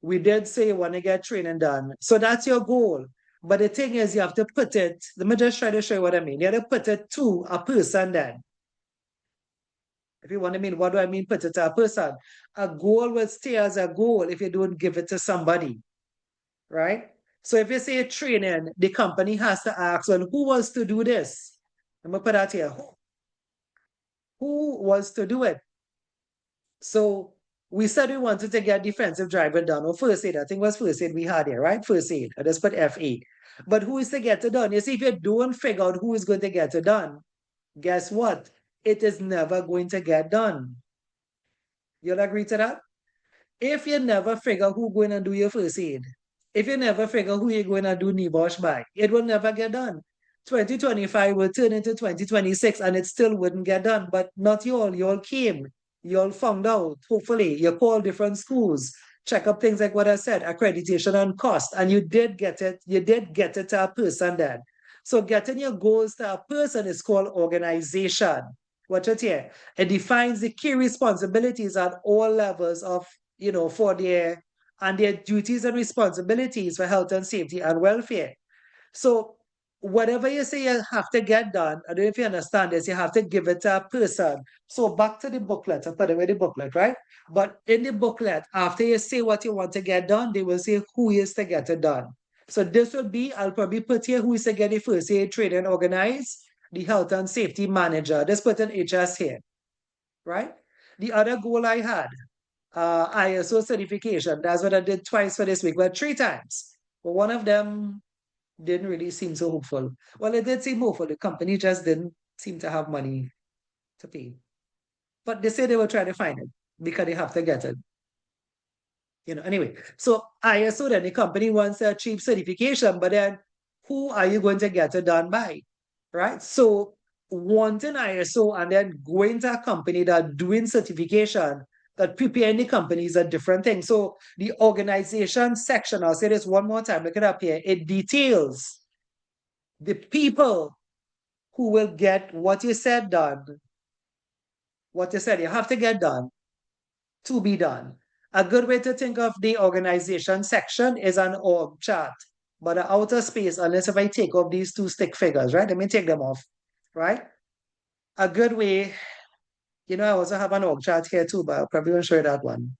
We did say you want to get training done. So that's your goal. But the thing is, you have to put it, let me just try to show you what I mean. You have to put it to a person then. If you want to mean, what do I mean put it to a person? A goal will stay as a goal if you don't give it to somebody, right? So if you say training, the company has to ask, well, who was to do this? I'm going to put that here. Who was to do it? So we said we wanted to get defensive driving done, or first aid. I think it was first aid we had here, right? First aid. I just put FA. But who is to get it done? You see, if you don't figure out who is going to get it done, guess what? It is never going to get done. You'll agree to that? If you never figure who's going to do your first aid, if you never figure who you're going to do NIBOSH by, it will never get done. 2025 will turn into 2026 and it still wouldn't get done. But not you all came. You all found out, hopefully. You called different schools, check up things like what I said, accreditation and cost, and you did get it. You did get it to a person then. So getting your goals to a person is called organization. Watch it here. It defines the key responsibilities at all levels of, for their duties and responsibilities for health and safety and welfare. So whatever you say you have to get done, I don't know if you understand this, you have to give it to a person. So back to the booklet, I put away the booklet, right? But in the booklet, after you say what you want to get done, they will say who is to get it done. So this will be, I'll probably put here who is to get the first aid training organized, the health and safety manager. Just put an HS here, right? The other goal I had, ISO certification. That's what I did twice for this week, but 3 times. But one of them didn't really seem so hopeful. Well, it did seem hopeful. The company just didn't seem to have money to pay. But they say they will try to find it because they have to get it. Anyway. So ISO, then the company wants to achieve certification, but then who are you going to get it done by? Right? So wanting ISO and then going to a company that doing certification, that preparing the company is a different thing. So the organization section, I'll say this one more time, look it up here. It details the people who will get what you said done, what you said you have to get done, to be done. A good way to think of the organization section is an org chart. but the outer space, unless if I take off these two stick figures, right? Let me take them off, right? A good way, I also have an org chart here too, but I probably won't show you that one.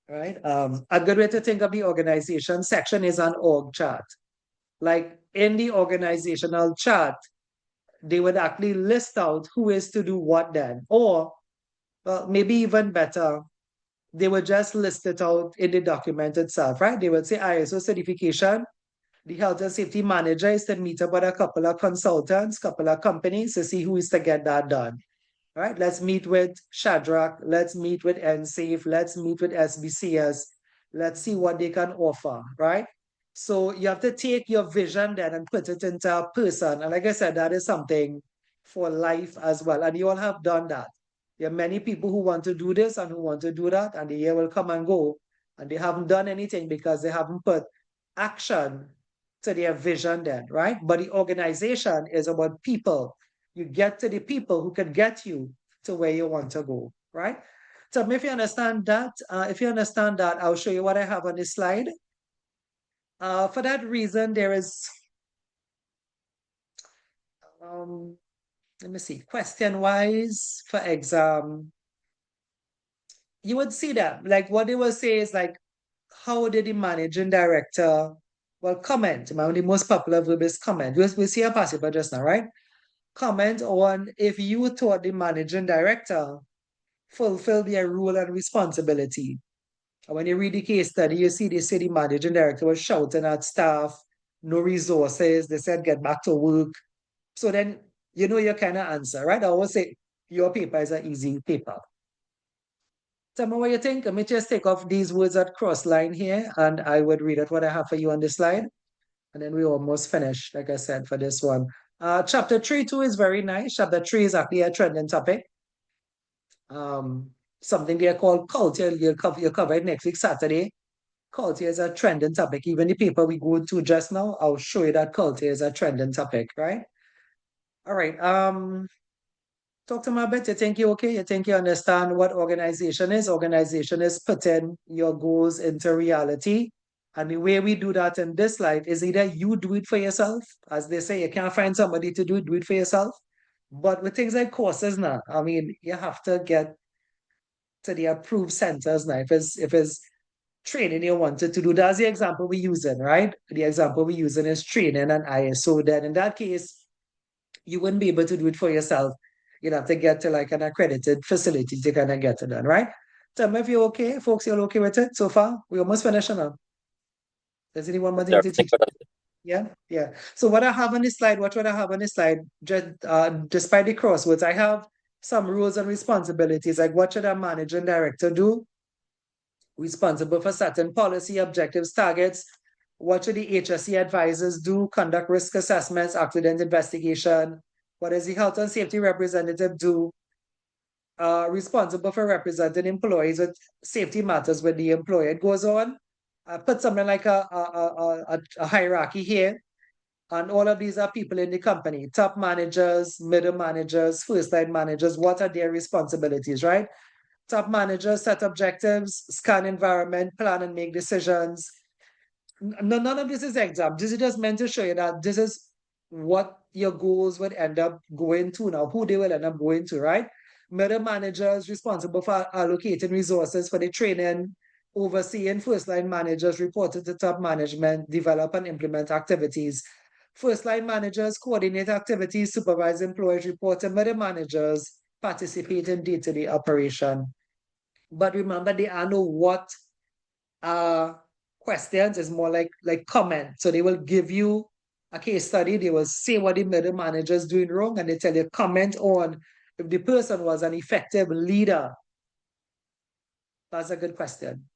Right? A good way to think of the organization section is an org chart. Like in the organizational chart, they would actually list out who is to do what then. Or well, maybe even better, they would just list it out in the document itself, right? They would say ISO certification. The health and safety manager is to meet up with a couple of consultants, couple of companies to see who is to get that done. Right? Let's meet with Shadrach. Let's meet with NSAFE. Let's meet with SBCS. Let's see what they can offer, right? So you have to take your vision then and put it into a person. And like I said, that is something for life as well. And you all have done that. There are many people who want to do this and who want to do that, and the year will come and go, and they haven't done anything because they haven't put action to their vision then, right? But the organization is about people. You get to the people who can get you to where you want to go, right? So if you understand that, I'll show you what I have on this slide. For that reason, there is, let me see, question-wise for exam, you would see that, like what they will say is like, how did the managing director, well, comment, the most popular verb is comment. We'll see a participle just now, right? Comment on if you thought the managing director fulfilled their role and responsibility. And when you read the case study, you see they say the managing director was shouting at staff, no resources. They said, get back to work. So then, you know your kind of answer, right? I always say, your paper is an easy paper. Tell me what you think. Let me just take off these words at cross line here, and I would read out what I have for you on this slide. And then we almost finished, like I said, for this one. Chapter 3 too is very nice. Chapter 3 is actually a trending topic. Something they are called culture. You'll cover it next week, Saturday. Culture is a trending topic. Even the paper we go to just now, I'll show you that culture is a trending topic, right? All right. Talk to me a bit. You think you okay? You think you understand what organization is? Organization is putting your goals into reality. And the way we do that in this life is either you do it for yourself, as they say, you can't find somebody to do it for yourself. But with things like courses now, I mean, you have to get to the approved centers now. If it's training you wanted to do, that's the example we're using, right? The example we're using is training and ISO. Then in that case, you wouldn't be able to do it for yourself. You'd have to get to like an accredited facility to kind of get it done, right? Tell me if you're okay, folks, you're okay with it so far? We almost finished now. Does anyone want to teach? Yeah. So what I have on this slide, what would I have on this slide? Just despite the crosswords, I have some rules and responsibilities. Like what should a managing director do? Responsible for certain policy objectives, targets. What should the HSE advisors do? Conduct risk assessments, accident investigation. What does the health and safety representative do? Responsible for representing employees with safety matters with the employer. It goes on. I put something like a hierarchy here. And all of these are people in the company, top managers, middle managers, first line managers. What are their responsibilities, right? Top managers set objectives, scan environment, plan and make decisions. None of this is exam. This is just meant to show you that this is what your goals would end up going to now, who they will end up going to, right? Middle managers responsible for allocating resources for the training, overseeing first line managers, reported to top management, develop and implement activities. First line managers coordinate activities, supervise employees, report to middle managers, participate in day-to-day operation. But remember, there are no what questions, it's more like comment. So they will give you a case study, they will say what the middle manager is doing wrong, and they tell you comment on if the person was an effective leader. That's a good question,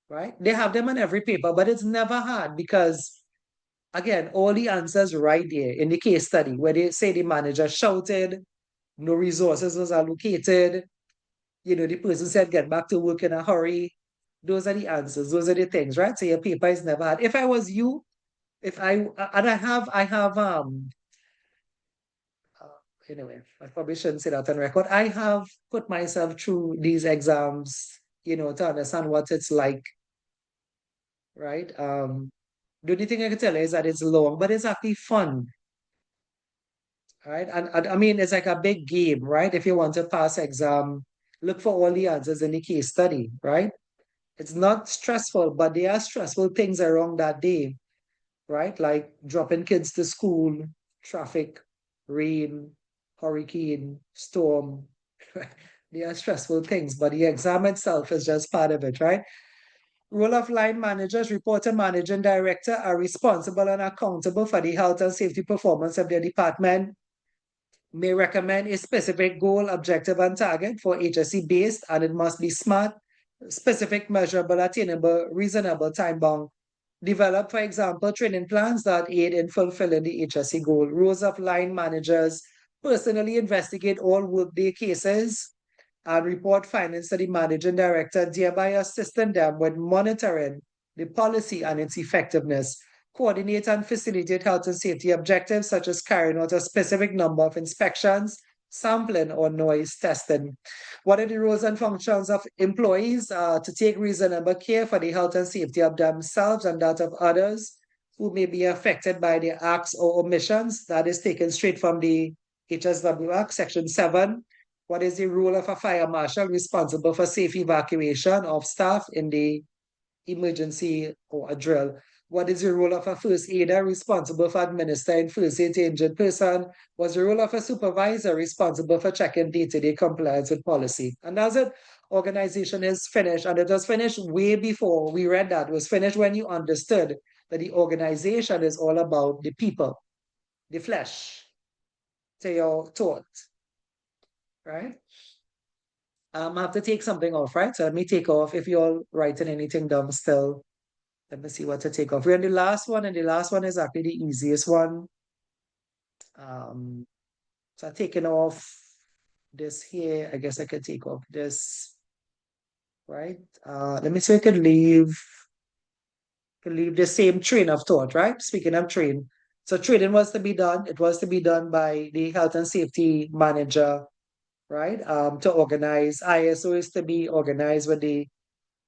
right? They have them on every paper, but it's never hard because, again, all the answers right there in the case study where they say the manager shouted, no resources was allocated, the person said, get back to work in a hurry. Those are the answers. Those are the things, right? So your paper is never hard. If I was you, anyway, I probably shouldn't say that on record. I have put myself through these exams to understand what it's like, right? The only thing I can tell you is that it's long, but it's actually fun, right? And I mean, it's like a big game, right? If you want to pass exam, look for all the answers in the case study, right? It's not stressful, but there are stressful things around that day, right? Like dropping kids to school, traffic, rain, hurricane, storm. They are stressful things, but the exam itself is just part of it, right? Role of line managers, reporter, managing director are responsible and accountable for the health and safety performance of their department. May recommend a specific goal, objective, and target for HSE based, and it must be smart, specific, measurable, attainable, reasonable, time bound. Develop, for example, training plans that aid in fulfilling the HSE goal. Roles of line managers personally investigate all workday cases and report findings to the managing director, thereby assisting them with monitoring the policy and its effectiveness. Coordinate and facilitate health and safety objectives, such as carrying out a specific number of inspections, sampling, or noise testing. What are the roles and functions of employees? To take reasonable care for the health and safety of themselves and that of others who may be affected by the acts or omissions. That is taken straight from the HSW Act, Section 7. What is the role of a fire marshal responsible for safe evacuation of staff in the emergency or a drill? What is the role of a first aider responsible for administering first aid to injured person? What's the role of a supervisor responsible for checking day-to-day compliance with policy? And that's it. Organization is finished, and it was finished way before we read that. It was finished when you understood that the organization is all about the people, the flesh, to your thought, right? I have to take something off, right? So let me take off. If you're writing anything down still, let me see what to take off. We're on the last one, and the last one is actually the easiest one. So I'm taking off this here. I guess I could take off this, right? Let me see if I could leave the same train of thought, right? Speaking of train. So training was to be done. It was to be done by the health and safety manager, right? To organize. ISO is to be organized with the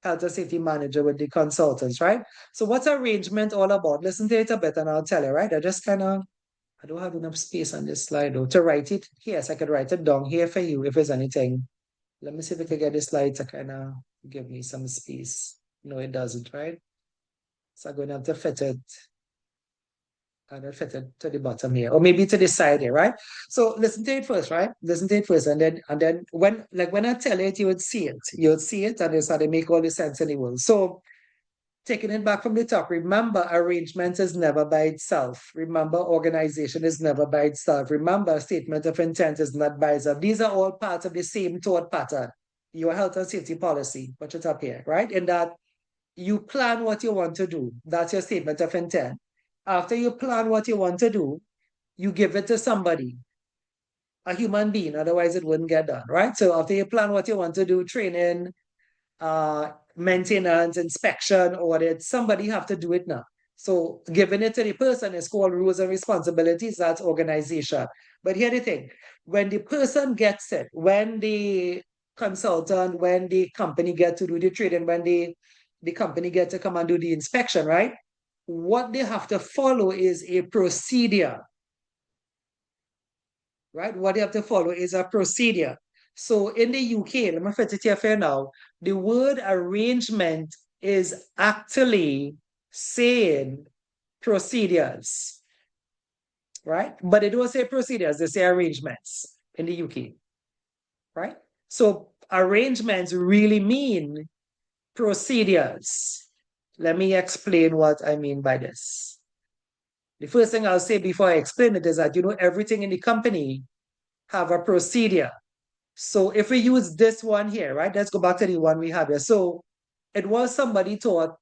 health and safety manager with the consultants, right? So what's arrangement all about? Listen to it a bit and I'll tell you, right? I don't have enough space on this slide though to write it. Yes, I could write it down here for you if there's anything. Let me see if I can get this slide to kind of give me some space. No, it doesn't, right? So I'm going to have to fit it. And I'll fit it to the bottom here, or maybe to the side here, right? So listen to it first, right? Listen to it first, and then when I tell it, you would see it. You would see it, and it's how they make all the sense in the world. So taking it back from the top, remember, arrangement is never by itself. Remember, organization is never by itself. Remember, statement of intent is not by itself. These are all parts of the same thought pattern. Your health and safety policy, put it up here, right? In that you plan what you want to do. That's your statement of intent. After you plan what you want to do, you give it to somebody, a human being, otherwise it wouldn't get done, right? So after you plan what you want to do, training, maintenance, inspection, audit, somebody have to do it now. So giving it to the person is called rules and responsibilities, that's organization. But here's the thing, when the person gets it, when the consultant, when the company get to do the training, when the company get to come and do the inspection, right? What they have to follow is a procedure, right? What they have to follow is a procedure. So in the UK, let me fit it here for now, the word arrangement is actually saying procedures, right? But they don't say procedures, they say arrangements in the UK, right? So arrangements really mean procedures. Let me explain what I mean by this. The first thing I'll say before I explain it is that, everything in the company have a procedure. So if we use this one here, right? Let's go back to the one we have here. So it was somebody taught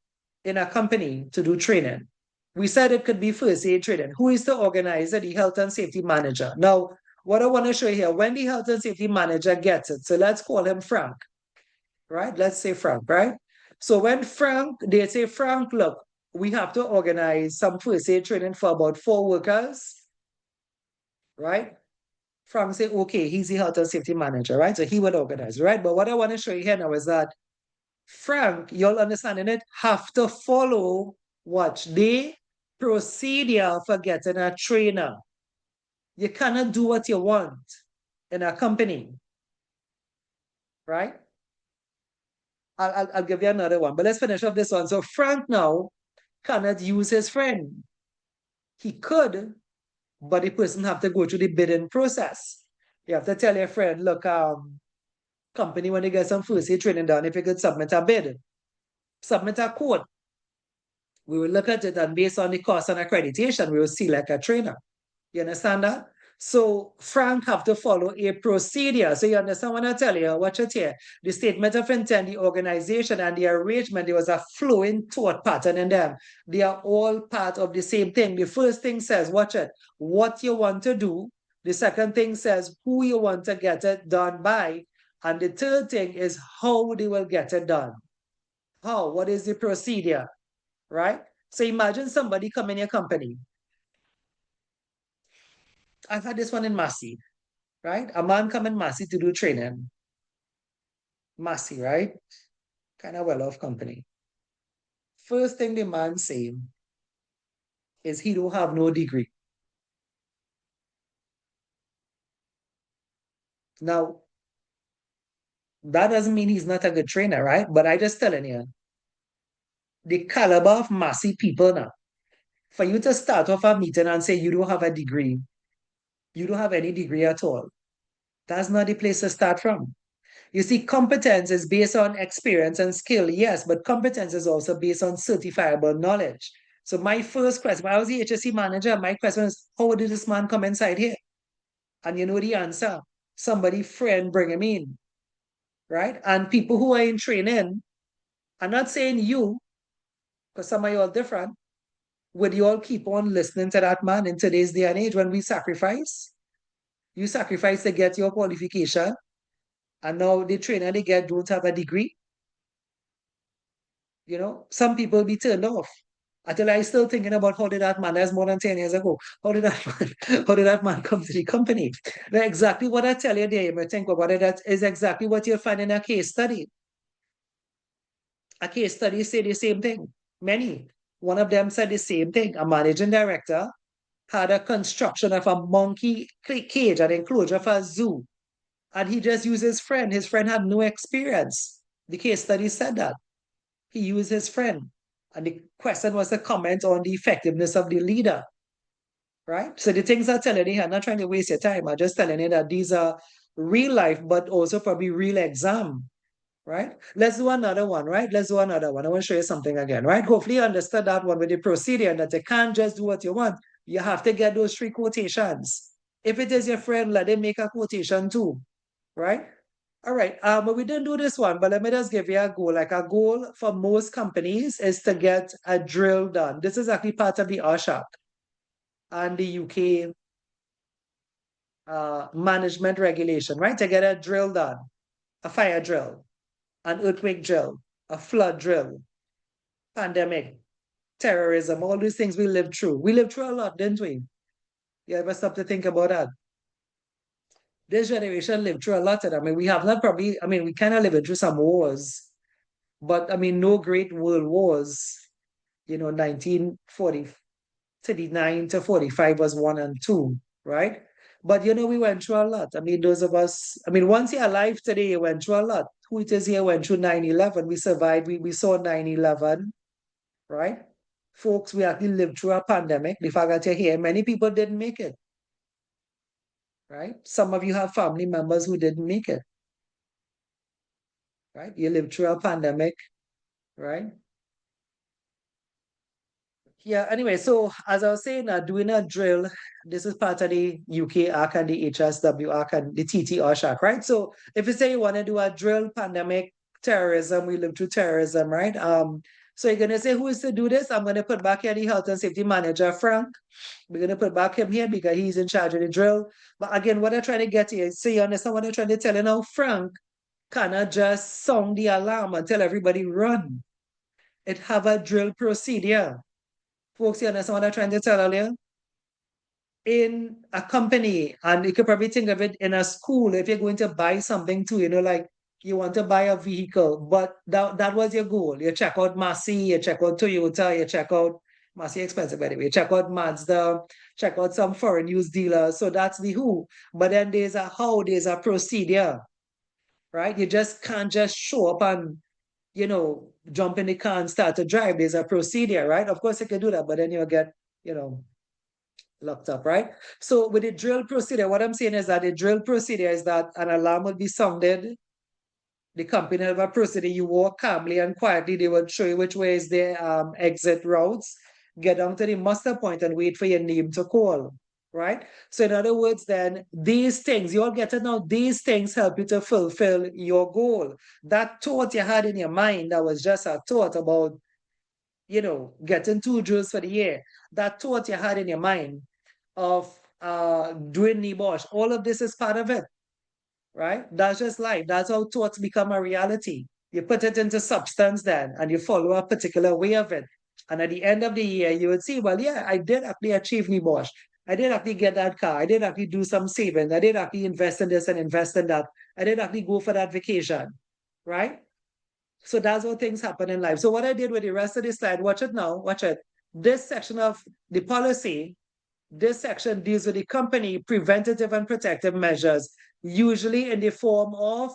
in a company to do training. We said it could be first aid training. Who is the organizer? The health and safety manager. Now, what I want to show you here, when the health and safety manager gets it, so let's call him Frank, right? Let's say Frank, right? So when they say, Frank, look, we have to organize some first aid training for about 4 workers, right? Frank say, okay, he's the health and safety manager, right? So he will organize, right? But what I want to show you here now is that Frank, you're understanding it, have to follow what the procedure for getting a trainer. You cannot do what you want in a company, right? I'll give you another one, but let's finish off this one. So Frank now cannot use his friend. He could, but the person have to go through the bidding process. You have to tell your friend, look, company, when you get some first aid training done, if you could submit a bid, submit a quote. We will look at it, and based on the cost and accreditation, we will select a trainer. You understand that? So Frank have to follow a procedure. So you understand when I tell you, watch it here. The statement of intent, the organization, and the arrangement, there was a flowing thought pattern in them. They are all part of the same thing. The first thing says, watch it, what you want to do. The second thing says who you want to get it done by. And the third thing is how they will get it done. How? What is the procedure? Right? So imagine somebody come in your company. I've had this one in Massey, right? A man come in Massey to do training. Massey, right? Kind of well-off company. First thing the man say is he don't have no degree. Now, that doesn't mean he's not a good trainer, right? But I just telling you, the caliber of Massey people now, for you to start off a meeting and say you don't have a degree, you don't have any degree at all, that's not the place to start from. You see, competence is based on experience and skill, yes, but competence is also based on certifiable knowledge. So my first question, when I was the HSE manager, my question is, how did this man come inside here? And you know the answer. Somebody friend bring him in, right? And people who are in training, I'm not saying you, because some of you are different, would you all keep on listening to that man in today's day and age when we sacrifice? You sacrifice to get your qualification, and now the trainer they get don't have a degree. You know, some people be turned off. Until I still thinking about how did that man, that's more than 10 years ago, how did that man come to the company? Now, exactly what I tell you there, you may think about it, that is exactly what you'll find in a case study. A case study say the same thing. Many. One of them said the same thing. A managing director had a construction of a monkey cage, an enclosure for a zoo. And he just used his friend. His friend had no experience. The case study said that. He used his friend. And the question was to comment on the effectiveness of the leader. Right? So the things I'm telling you, I'm not trying to waste your time. I'm just telling you that these are real life, but also probably real exam. Right? Let's do another one, right? Let's do another one. I want to show you something again, right? Hopefully you understood that one with the procedure and that you can't just do what you want. You have to get those 3 quotations. If it is your friend, let him make a quotation too, right? All right, but we didn't do this one, but let me just give you a goal. Like a goal for most companies is to get a drill done. This is actually part of the OSHAC and the UK management regulation, right? To get a drill done, a fire drill, an earthquake drill, a flood drill, pandemic, terrorism, all these things we lived through. We lived through a lot, didn't we? You ever stop to think about that? This generation lived through a lot of them. I mean, we have not probably, I mean, we kind of lived through some wars, but I mean, no great world wars. You know, 1939 to 45 was 1 and 2, right? But you know, we went through a lot. I mean, those of us, I mean, once you're alive today, you went through a lot. Who it is here went through 9/11. We survived, we saw 9/11, right? Folks, we actually lived through a pandemic. The fact that you're here, many people didn't make it, right? Some of you have family members who didn't make it, right? You lived through a pandemic, right? Yeah, anyway, so as I was saying, doing a drill, this is part of the UK ARC and the HSW ARC and the TT OSHAC, right? So if you say you want to do a drill, pandemic, terrorism, we live through terrorism, right? So you're gonna say who is to do this? I'm gonna put back here the health and safety manager, Frank. We're gonna put back him here because he's in charge of the drill. But again, what I'm trying to get here, so you understand what I'm trying to tell you now, Frank cannot just sound the alarm and tell everybody run. It have a drill procedure. Folks, you understand what I'm trying to tell you? In a company, and you could probably think of it in a school, if you're going to buy something too, you know, like you want to buy a vehicle, but that was your goal. You check out Massey, you check out Toyota, you check out Massey expensive anyway, check out Mazda, check out some foreign used dealers. So that's the who. But then there's a how, there's a procedure, right? You just can't just show up and, jump in the car and start to drive. There's a procedure, right? Of course you can do that, but then you'll get, locked up, right? So with the drill procedure, what I'm saying is that the drill procedure is that an alarm will be sounded. The company have a procedure. You walk calmly and quietly. They will show you which way is the exit routes. Get down to the muster point and wait for your name to call, right? So in other words, then these things, you all get to know, these things help you to fulfill your goal. That thought you had in your mind, that was just a thought about, getting 2 joules for the year. That thought you had in your mind of doing NEBOSH, all of this is part of it, right? That's just life. That's how thoughts become a reality. You put it into substance then, and you follow a particular way of it. And at the end of the year, you would see, well, yeah, I did actually achieve NEBOSH. I did actually get that car. I did actually do some savings. I did actually invest in this and invest in that. I did actually go for that vacation, right? So that's how things happen in life. So what I did with the rest of the slide, watch it now, watch it. This section of the policy, this section deals with the company preventative and protective measures, usually in the form of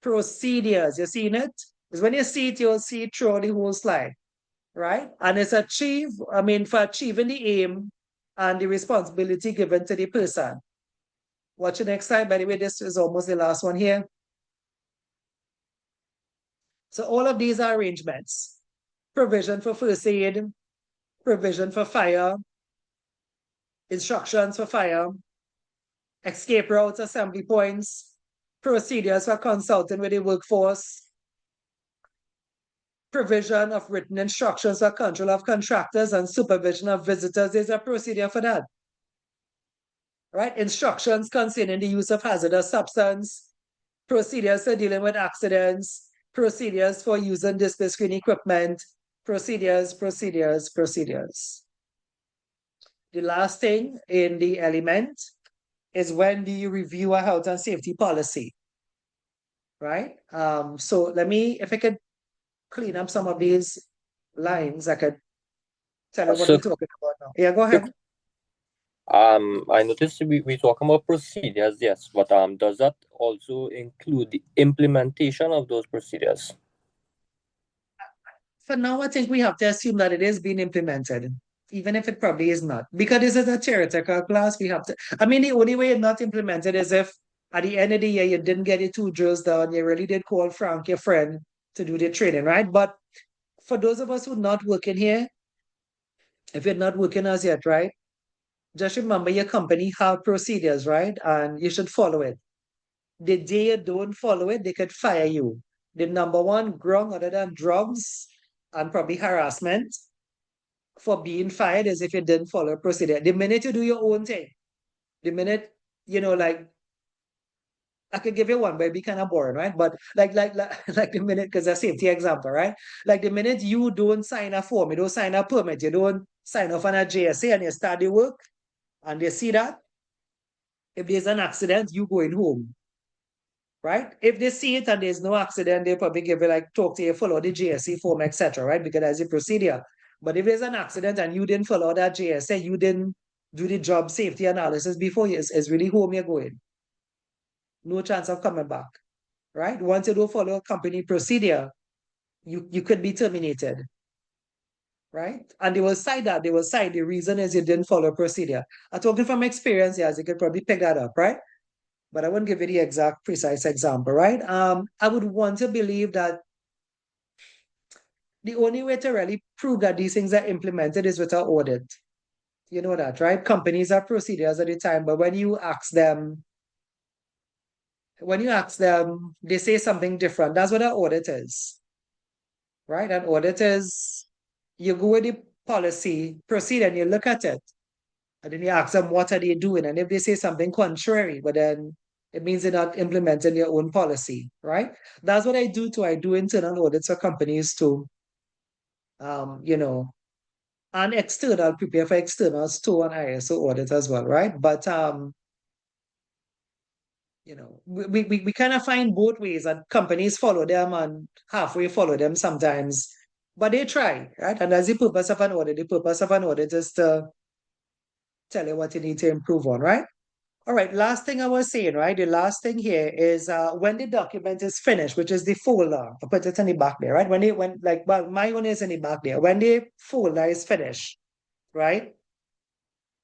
procedures. You seen it? Because when you see it, you'll see it through the whole slide, right? And it's for achieving the aim and the responsibility given to the person. Watch the next slide. By the way, this is almost the last one here. So all of these are arrangements. Provision for first aid, provision for fire, instructions for fire, escape routes, assembly points, procedures for consulting with the workforce, provision of written instructions for control of contractors and supervision of visitors. There's a procedure for that, right? Instructions concerning the use of hazardous substance, procedures for dealing with accidents, procedures for using display screen equipment, procedures. The last thing in the element is when do you review a health and safety policy, right? So if I could clean up some of these lines, I could tell you what we're talking about now. Yeah, go ahead. I noticed we talk about procedures, yes, but does that also include the implementation of those procedures? For now, I think we have to assume that it is being implemented, even if it probably is not. Because this is a theoretical class, the only way it's not implemented is if at the end of the year you didn't get your 2 drills done, you really did call Frank, your friend, to do the training, right? But for those of us who are not working here, if you're not working as yet, right? Just remember your company have procedures, right? And you should follow it. The day you don't follow it, they could fire you. The number one grung other than drugs and probably harassment for being fired is if you didn't follow a procedure. The minute you do your own thing, the minute, I could give you one, but it'd be kind of boring, right? But like the minute, because a safety example, right? Like the minute you don't sign a form, you don't sign a permit, you don't sign off on a JSA and you start the work, and they see that, if there's an accident, you going home, right? If they see it and there's no accident, they probably give you talk to you, follow the JSA form, etc., right? Because that's a procedure. But if there's an accident and you didn't follow that JSA, you didn't do the job safety analysis before, it's really home you're going. No chance of coming back, right? Once you don't follow a company procedure, you could be terminated, right? And they will cite that. They will cite the reason is you didn't follow procedure. I'm talking from experience, yes, you could probably pick that up, right? But I won't give you the exact precise example, right? I would want to believe that the only way to really prove that these things are implemented is with an audit. You know that, right? Companies have procedures at the time, but when you ask them, they say something different. That's what an audit is, right? An audit is you go with the policy, proceed, and you look at it, and then you ask them what are they doing, and if they say something contrary, but then it means they're not implementing your own policy, right? That's what I do too. I do internal audits for companies too. And external, prepare for externals too, and ISO audit as well, right? But we kind of find both ways, and companies follow them and halfway follow them sometimes, but they try, right? And that's the purpose of an audit. The purpose of an audit is to tell you what you need to improve on, right? All right, last thing I was saying, right? The last thing here is when the document is finished, which is the folder, I put it in the back there, right? Well, my one is in the back there. When the folder is finished, right?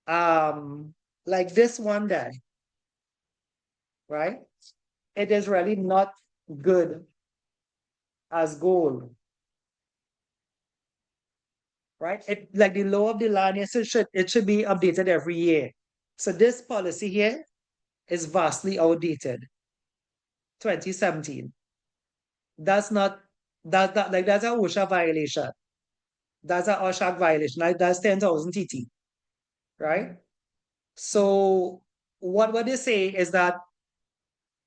Like this one there, right? It is really not good as gold, right? Like the law of the land, it should be updated every year. So this policy here is vastly outdated. 2017. That's not that's a OSHA violation. That's a OSHA violation. Like that's 10,000 TT, right? So what they say is that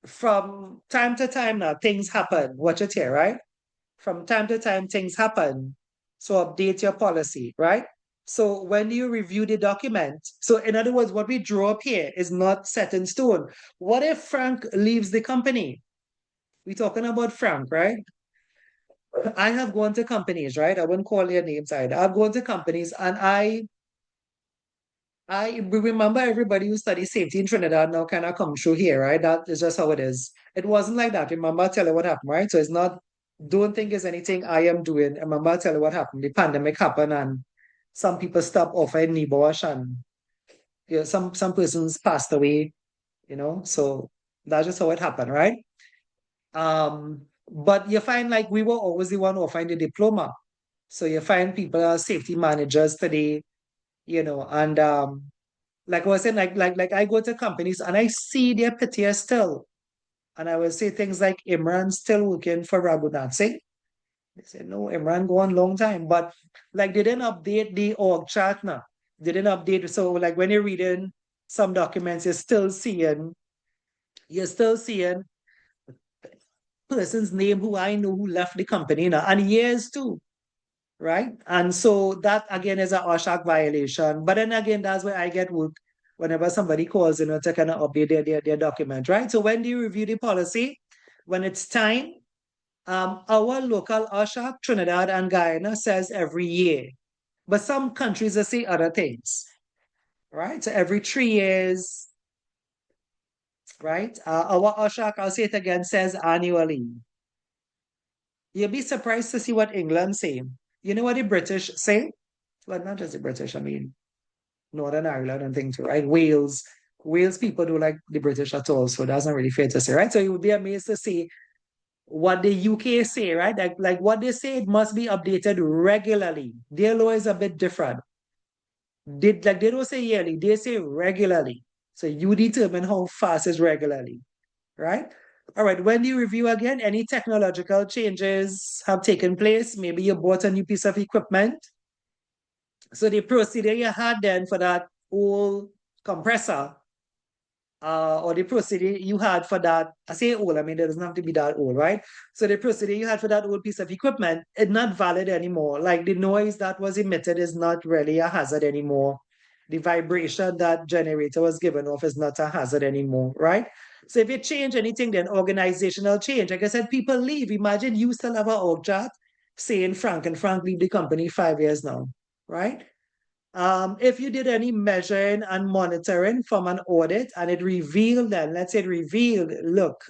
from time to time now things happen. Watch it here, right? From time to time things happen. So update your policy, right? So when you review the document, so in other words, what we draw up here is not set in stone. What if Frank leaves the company? We're talking about Frank, right? I have gone to companies, right? I wouldn't call their names either. I've gone to companies and I remember everybody who studies safety in Trinidad now kind of come through here, right? That is just how it is. It wasn't like that. Remember, I'll tell you what happened, right? So it's not, don't think it's anything I am doing. Remember, I'll tell you what happened. The pandemic happened and some people stopped offering knee wash and some persons passed away, so that's just how it happened, right? But you find like we were always the one offering the diploma. So you find people are safety managers today, and like I was saying, like I go to companies and I see their PTS still. And I will say things like Imran's still working for Raghunath Singh. They say, no, Imran gone long time. But like they didn't update the org chart now. They didn't update. So like when you're reading some documents, you're still seeing person's name who I know who left the company now, and years too. Right? And so that again is a OSHA violation. But then again, that's where I get work whenever somebody calls, to kind of update their document, right? So when do you review the policy? When it's time, our local OSHA, Trinidad and Guyana, says every year. But some countries they say other things, right? So every 3 years, right? Our OSHA, I'll say it again, says annually. You'll be surprised to see what England say. You know what the British say? Well, not just the British, I mean, Northern Ireland and things, right? Wales people don't like the British at all, so that's not really fair to say, right? So you would be amazed to see what the UK say, right? Like what they say, it must be updated regularly. Their law is a bit different. They don't say yearly, they say regularly. So you determine how fast is regularly, right? All right, when you review again, any technological changes have taken place. Maybe you bought a new piece of equipment. So the procedure you had then for that old compressor, or the procedure you had for that, I say old, I mean, it doesn't have to be that old, right? So the procedure you had for that old piece of equipment is not valid anymore. Like the noise that was emitted is not really a hazard anymore. The vibration that generator was given off is not a hazard anymore, right? So if you change anything, then organizational change. Like I said, people leave. Imagine you still have an org chart saying Frank leave the company 5 years now, right? If you did any measuring and monitoring from an audit and it revealed that, let's say it revealed, look,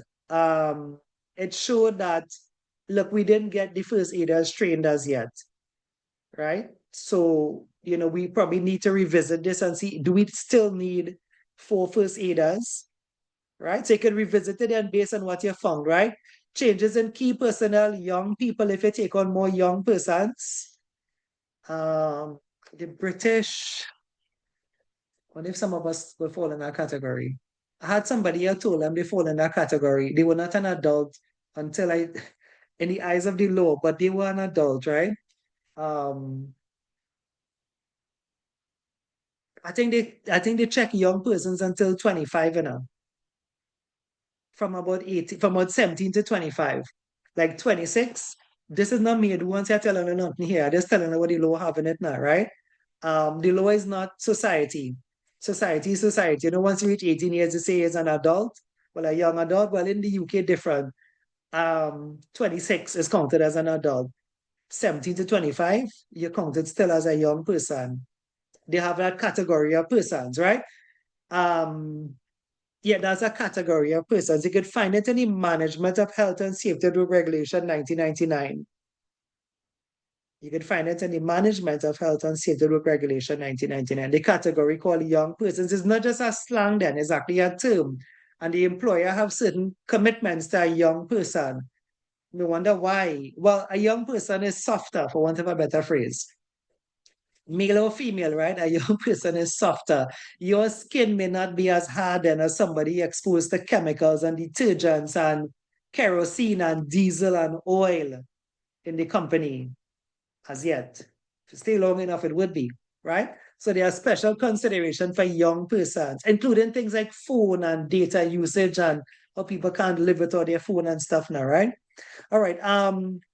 it showed that, look, we didn't get the first aiders trained as yet, right? So, we probably need to revisit this and see, do we still need 4 first aiders, right? So you can revisit it and based on what you found, right? Changes in key personnel, young people, if you take on more young persons, the British, what if some of us will fall in that category? I had somebody I told them they fall in that category. They were not an adult until in the eyes of the law, but they were an adult, right? I think they check young persons until 25, from about 17 to 25. Like 26. This is not me. The ones I'm telling you nothing here. I'm just telling you what the law have in it now, right? The law is not society. Society is society. Once you reach 18 years, you say as an adult. Well, a young adult, well, in the UK, different. 26 is counted as an adult. 17 to 25, you're counted still as a young person. They have that category of persons, right? Yeah, that's a category of persons. You could find it in the Management of Health and Safety Rule Regulation 1999. You can find it in the Management of Health and Safety Rule Regulation 1999. The category called young persons is not just a slang then, it's actually a term. And the employer have certain commitments to a young person. No wonder why. Well, a young person is softer, for want of a better phrase. Male or female, right? A young person is softer. Your skin may not be as hardened as somebody exposed to chemicals and detergents and kerosene and diesel and oil in the company as yet. If you stay long enough, it would be, right? So there are special consideration for young persons, including things like phone and data usage and how people can't live without their phone and stuff now, right? All right.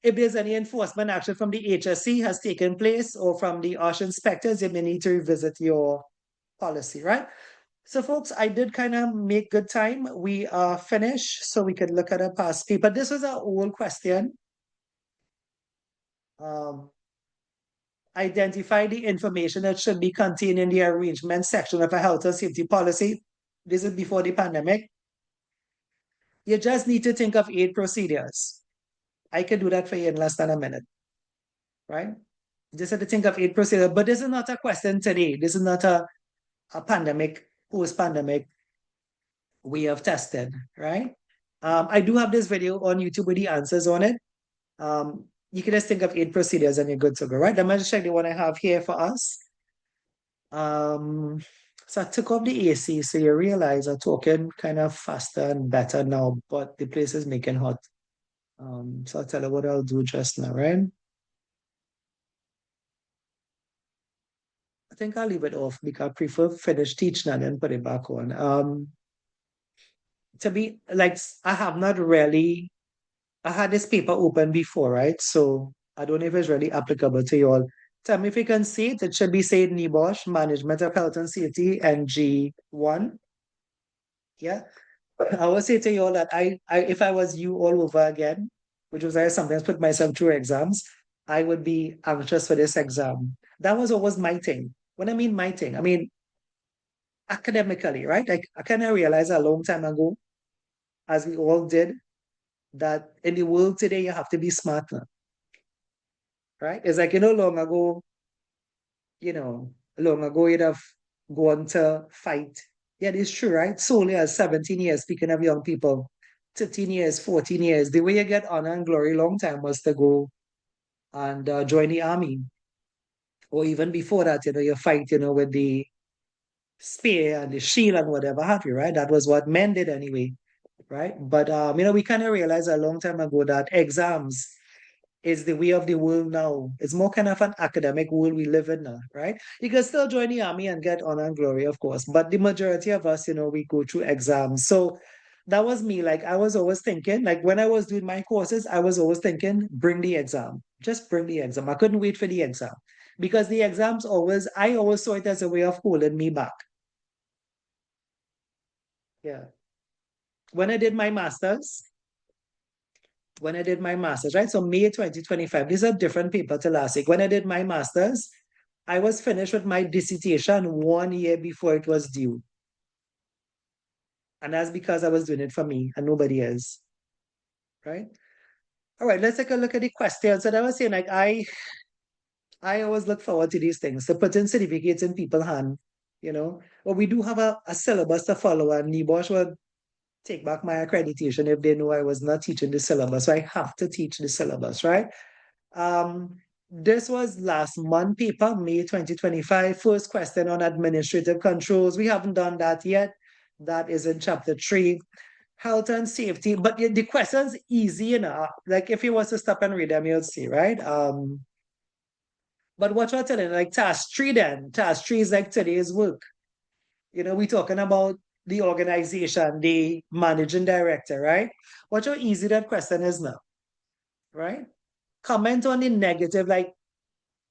If there's any enforcement action from the HSE has taken place or from the OSH inspectors, you may need to revisit your policy, right? So folks, I did kind of make good time. We are finished, so we could look at a past paper. This was an old question. Identify the information that should be contained in the arrangement section of a health and safety policy. This is before the pandemic. You just need to think of 8 procedures. I can do that for you in less than a minute, right? Just have to think of 8 procedures, but this is not a question today. This is not a pandemic, post-pandemic way of testing, right? I do have this video on YouTube with the answers on it. You can just think of 8 procedures and you're good to go, right? Let me just check the one I have here for us. So I took off the AC, so you realize I'm talking kind of faster and better now, but the place is making hot. So I'll tell you what I'll do just now, right? I think I'll leave it off because I prefer finish teaching and then put it back on. To be like, I have not really, I had this paper open before, right? So I don't know if it's really applicable to you all. Tell me if you can see it. It should be said NEBOSH, Management of Health and Safety, NG1. Yeah. I will say to you all that if I was you all over again, which was I sometimes put myself through exams, I would be anxious for this exam. That was always my thing. When I mean my thing, I mean academically, right? Like I kind of realized a long time ago, as we all did, that in the world today, you have to be smarter, right? It's like, long ago, long ago you'd have gone to fight. Yeah, it's true, right? Solely as 17 years, speaking of young people, 13 years, 14 years, the way you get honor and glory long time was to go and join the army. Or even before that, you fight, with the spear and the shield and whatever have you, right? That was what men did anyway, right? But, we kind of realized a long time ago that exams is the way of the world now. It's more kind of an academic world we live in now, right? You can still join the army and get honor and glory, of course, but the majority of us, we go through exams. So that was me. Like I was always thinking, like when I was doing my courses, I was always thinking, bring the exam. Just bring the exam. I couldn't wait for the exam because the exams I always saw it as a way of holding me back. Yeah. When I did my master's, right? So May 2025, this is a different paper to last week. When I did my master's, I was finished with my dissertation 1 year before it was due. And that's because I was doing it for me and nobody else, right? All right, let's take a look at the questions. And I was saying, like, I always look forward to these things, to putting certificates in people's hand, But we do have a syllabus to follow, and NEBOSH would take back my accreditation if they know I was not teaching the syllabus. So I have to teach the syllabus, right? This was last month paper, May 2025. First question on administrative controls. We haven't done that yet. That is in chapter 3. Health and safety. But the question's easy enough. Like if you was to stop and read them, you'll see, right? But what you're telling, like task 3 then. Task 3 is like today's work. We're talking about the organization, the managing director, right? What how easy that question is now, right? Comment on the negative, like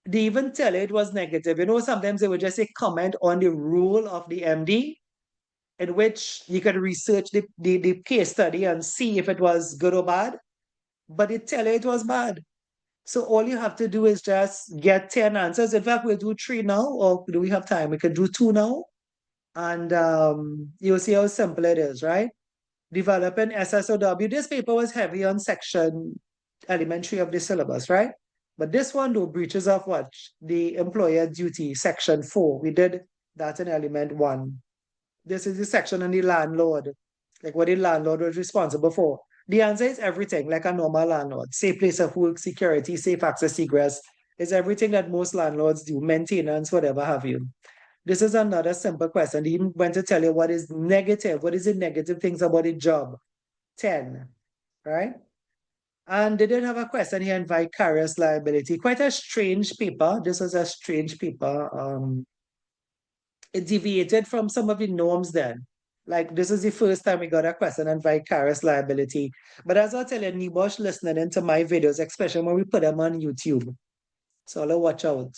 they even tell it was negative. Sometimes they would just say comment on the role of the MD. in which you could research the case study and see if it was good or bad, but it tell you it was bad. So all you have to do is just get 10 answers. In fact, we'll do 3 now, or do we have time? We can do 2 now. And you'll see how simple it is, right? Developing SSOW. This paper was heavy on section elementary of the syllabus, right? But this one, though, breaches of what? The employer duty, section 4. We did that in element 1. This is the section on the landlord, like what the landlord was responsible for. The answer is everything, like a normal landlord. Safe place of work, security, safe access, egress. Is everything that most landlords do, maintenance, whatever have you. This is another simple question. He even went to tell you what is negative. What is the negative things about the job? 10, right? And they did have a question here on vicarious liability. Quite a strange paper. This was a strange paper. It deviated from some of the norms then. Like, this is the first time we got a question on vicarious liability. But as I tell you, Nibosh listening into my videos, especially when we put them on YouTube. So I'll watch out,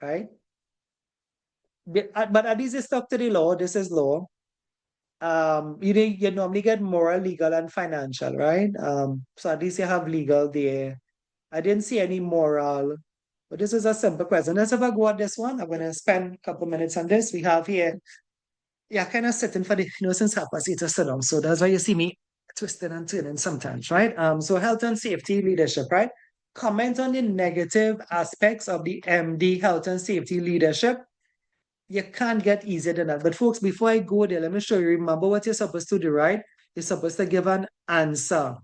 right? But at least it's stuck to the law. This is law. You normally get moral, legal, and financial, right? So at least you have legal there. I didn't see any moral, but this is a simple question. Let's have a go at this one. I'm gonna spend a couple minutes on this. We have here, yeah, kind of sitting for the, since 8:30 to sit down. So that's why you see me twisting and turning sometimes, right? So health and safety leadership, right? Comment on the negative aspects of the MD health and safety leadership. You can't get easier than that. But folks, before I go there, let me show you. Remember what you're supposed to do, right? You're supposed to give an answer,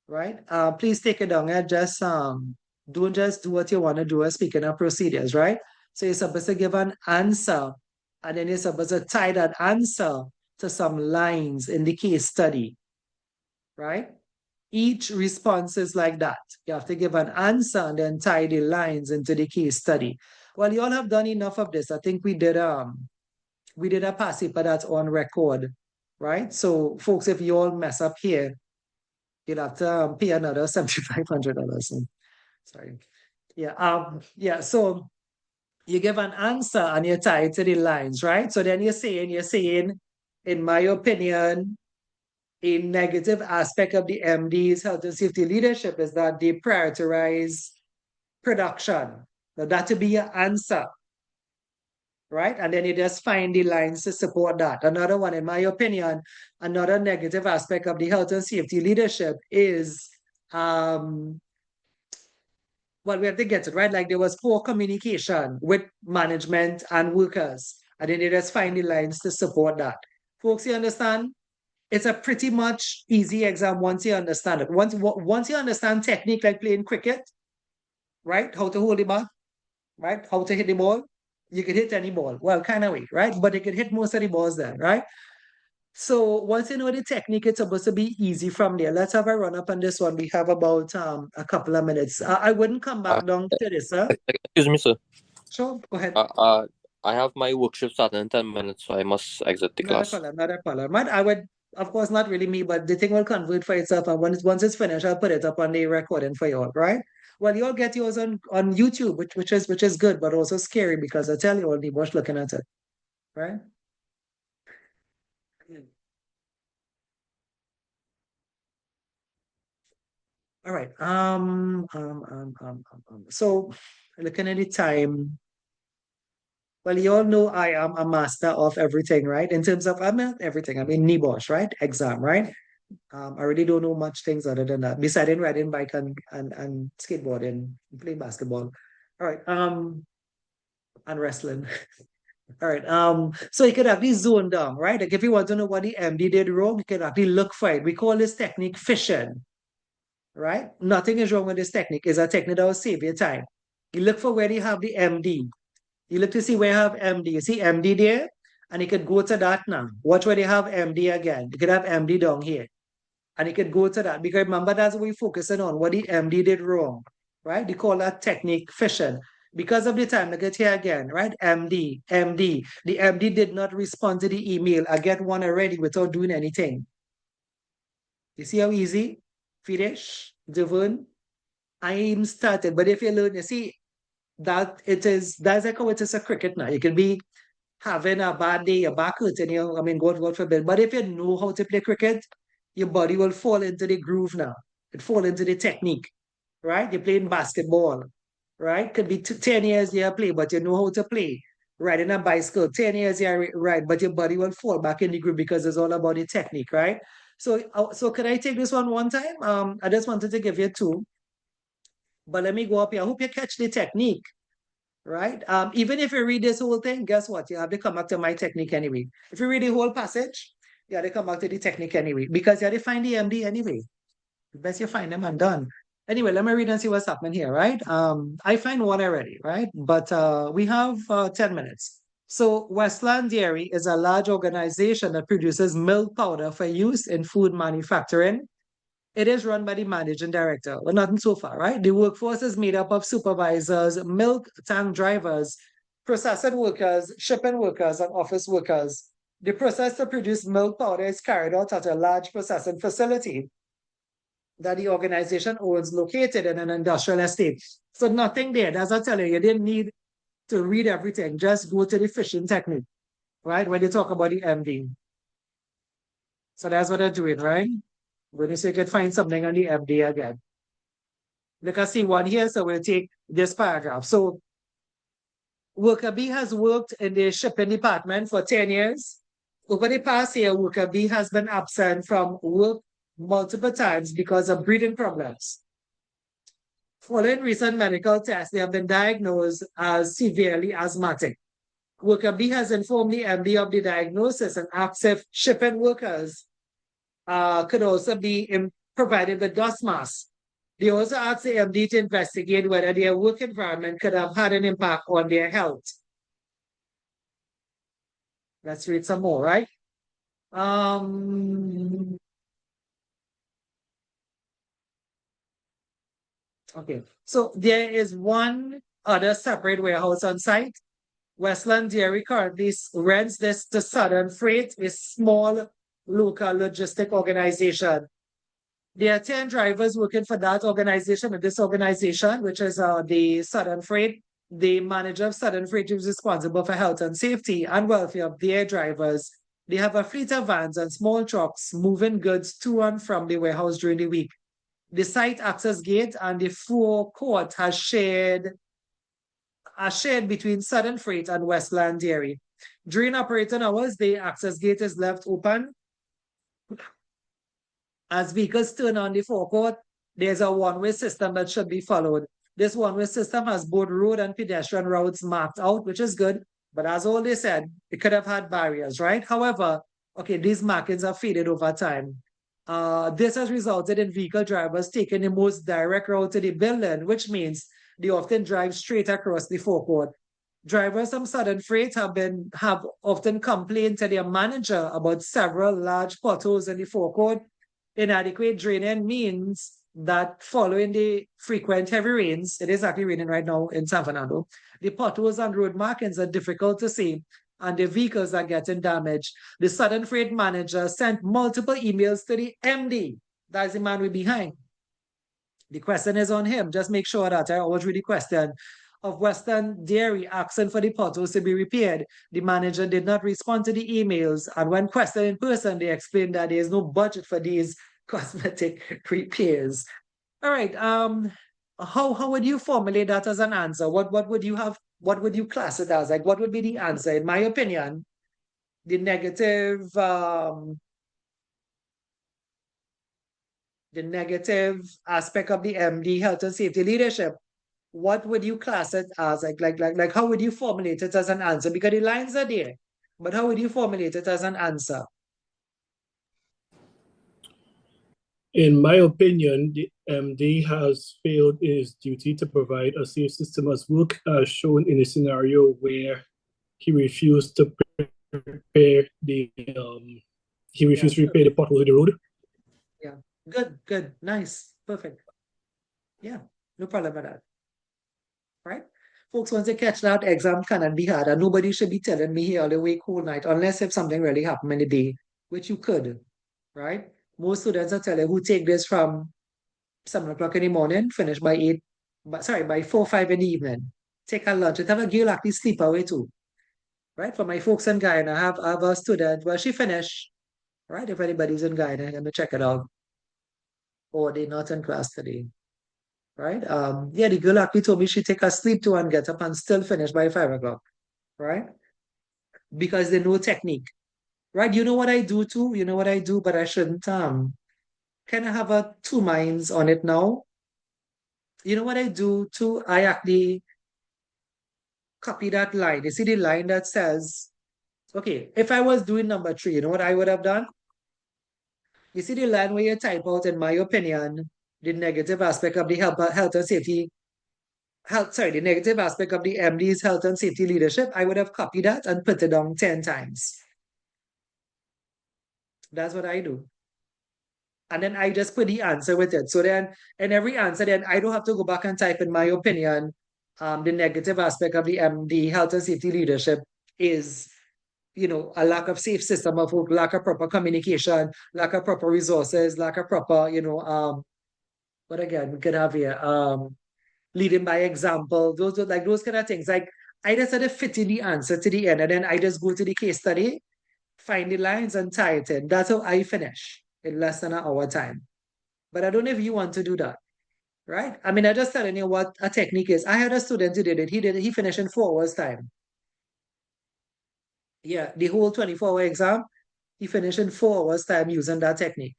right? Please take it down and just don't just do what you want to do as speaking of procedures, right? So you're supposed to give an answer, and then you're supposed to tie that answer to some lines in the case study, right? Each response is like that. You have to give an answer and then tie the lines into the case study. Well, you all have done enough of this. I think we did a passive, but that's on record, right? So folks, if you all mess up here, you'll have to pay another $7,500. Sorry. Yeah. So you give an answer and you tie it to the lines, right? So then you're saying, in my opinion, a negative aspect of the MD's health and safety leadership is that they prioritize production. Now that to be your answer, right? And then you just find the lines to support that. Another one, in my opinion, another negative aspect of the health and safety leadership is, well, we have to get it, right? Like there was poor communication with management and workers. And then you just find the lines to support that. Folks, you understand? It's a pretty much easy exam once you understand it. Once you understand technique like playing cricket, right? How to hold the ball, right? How to hit the ball. You could hit any ball. Well, kind of way, right? But you could hit most of the balls then, right? So once you know the technique, it's supposed to be easy from there. Let's have a run up on this one. We have about a couple of minutes. I wouldn't come back down to this, sir. Excuse me, sir. Sure, go ahead. I have my workshop starting in 10 minutes, so I must exit the class. Not a problem. I would, of course, not really me, but the thing will convert for itself. And once it's finished, I'll put it up on the recording for you all, right? Well, you all get yours on YouTube, which is good, but also scary because I tell you all the watch looking at it, right? All right. So looking at the time. Well, you all know I am a master of everything, right? In terms of, I mean, everything. I mean, NIBOSH, right? Exam, right? I really don't know much things other than that. Besides riding bike and skateboarding, playing basketball. All right. And wrestling. All right. So you could actually zone down, right? Like if you want to know what the MD did wrong, you can actually look for it. We call this technique fishing, right? Nothing is wrong with this technique. It's a technique that will save your time. You look for where you have the MD. You look to see where you have MD. You see MD there? And you could go to that now. Watch where they have MD again. You could have MD down here. And you could go to that. Because remember, that's what we're focusing on, what the MD did wrong. Right? They call that technique fishing. Because of the time, I get here again, right? MD. The MD did not respond to the email. I get one already without doing anything. You see how easy? Finish, Devon. I'm started. But if you learn, you see, that's like how it is a cricket now. You can be having a bad day, your back hurting you, I mean, God forbid. But if you know how to play cricket, your body will fall into the groove now. It fall into the technique, right? You're playing basketball, right? Could be 10 years you play, but you know how to play. Riding a bicycle, 10 years you ride, but your body will fall back in the groove because it's all about the technique, right? So can I take this one time? I just wanted to give you two, but let me go up here. I hope you catch the technique, right? Even if you read this whole thing, guess what? You have to come back to my technique anyway. If you read the whole passage, you have to come back to the technique anyway, because you have to find the MD anyway. Best you find them and done. Anyway, let me read and see what's happening here, right? I find one already, right? But we have 10 minutes. So Westland Dairy is a large organization that produces milk powder for use in food manufacturing. It is run by the managing director. Well, nothing so far, right? The workforce is made up of supervisors, milk tank drivers, processing workers, shipping workers, and office workers. The process to produce milk powder is carried out at a large processing facility that the organization owns located in an industrial estate. So nothing there. That's what I tell you. You didn't need to read everything. Just go to the fishing technique, right? When you talk about the MD. So that's what they're doing, right? When you say you could find something on the MD again. Look, I see one here, so we'll take this paragraph. So Worker B has worked in the shipping department for 10 years. Over the past year, Worker B has been absent from work multiple times because of breathing problems. Following recent medical tests, they have been diagnosed as severely asthmatic. Worker B has informed the MD of the diagnosis and asked if shipping workers could also be provided with dust masks. They also asked the MD to investigate whether their work environment could have had an impact on their health. Let's read some more, right? Okay, so there is one other separate warehouse on site. Westland Dairy currently rents this to Southern Freight, a small local logistic organization. There are 10 drivers working for that organization, and this organization, which is the Southern Freight. The manager of Southern Freight is responsible for health and safety and welfare of their drivers. They have a fleet of vans and small trucks moving goods to and from the warehouse during the week. The site access gate and the forecourt are shared between Southern Freight and Westland Dairy. During operating hours, the access gate is left open. As vehicles turn on the forecourt, there's a one-way system that should be followed. This one-way system has both road and pedestrian routes marked out, which is good. But as all they said, it could have had barriers, right? However, okay, these markings are faded over time. This has resulted in vehicle drivers taking the most direct route to the building, which means they often drive straight across the forecourt. Drivers from Southern Freight have often complained to their manager about several large potholes in the forecourt. Inadequate draining means that following the frequent heavy rains, it is actually raining right now in San Fernando, the potholes and road markings are difficult to see and the vehicles are getting damaged. The Southern Freight manager sent multiple emails to the MD, that's the man we're behind. The question is on him. Just make sure that I always read the question of Western Dairy asking for the potholes to be repaired. The manager did not respond to the emails, and when questioned in person, they explained that there is no budget for these cosmetic repairs. All right. How would you formulate that as an answer? What would you have? What would you class it as? Like, what would be the answer? In my opinion, the negative aspect of the MD health and safety leadership. What would you class it as? Like how would you formulate it as an answer? Because the lines are there, but how would you formulate it as an answer? In my opinion, the MD has failed in his duty to provide a safe system as work, as shown in a scenario where he refused to repair the pothole in the road. Yeah, good, nice, perfect. Yeah, no problem with that. Right? Folks, once they catch that, exam cannot be hard, and nobody should be telling me here all the way whole night, unless if something really happened in the day, which you could, right? Most students are telling who take this from 7 o'clock in the morning, finish by 4 or 5 in the evening. Take a lunch. It have a girl actually sleep away too. right? For my folks in Guyana, I have a student, well, she finished, right? If anybody's in Guyana, let me check it out. Or they're not in class today, right? Yeah, the girl actually told me she take a sleep too and get up and still finish by 5 o'clock, right? Because they know technique, right? You know what I do too? You know what I do, but I shouldn't kind of have a two minds on it now. You know what I do too? I actually copy that line. You see the line that says, okay, if I was doing number 3, you know what I would have done? You see the line where you type out, in my opinion, the negative aspect of the health and safety, the negative aspect of the MD's health and safety leadership, I would have copied that and put it down 10 times. That's what I do. And then I just put the answer with it. So then in every answer, then I don't have to go back and type, in my opinion, the negative aspect of the MD health and safety leadership is, a lack of safe system of work, lack of proper communication, lack of proper resources, lack of proper, what again we could have here, leading by example, those kind of things. Like I just had to fit in the answer to the end, and then I just go to the case study, find the lines and tie it in. That's how I finish in less than an hour time. But I don't know if you want to do that, right? I mean, I just telling you what a technique is. I had a student who did it. He finished in 4 hours time. Yeah, the whole 24-hour exam, he finished in 4 hours time using that technique.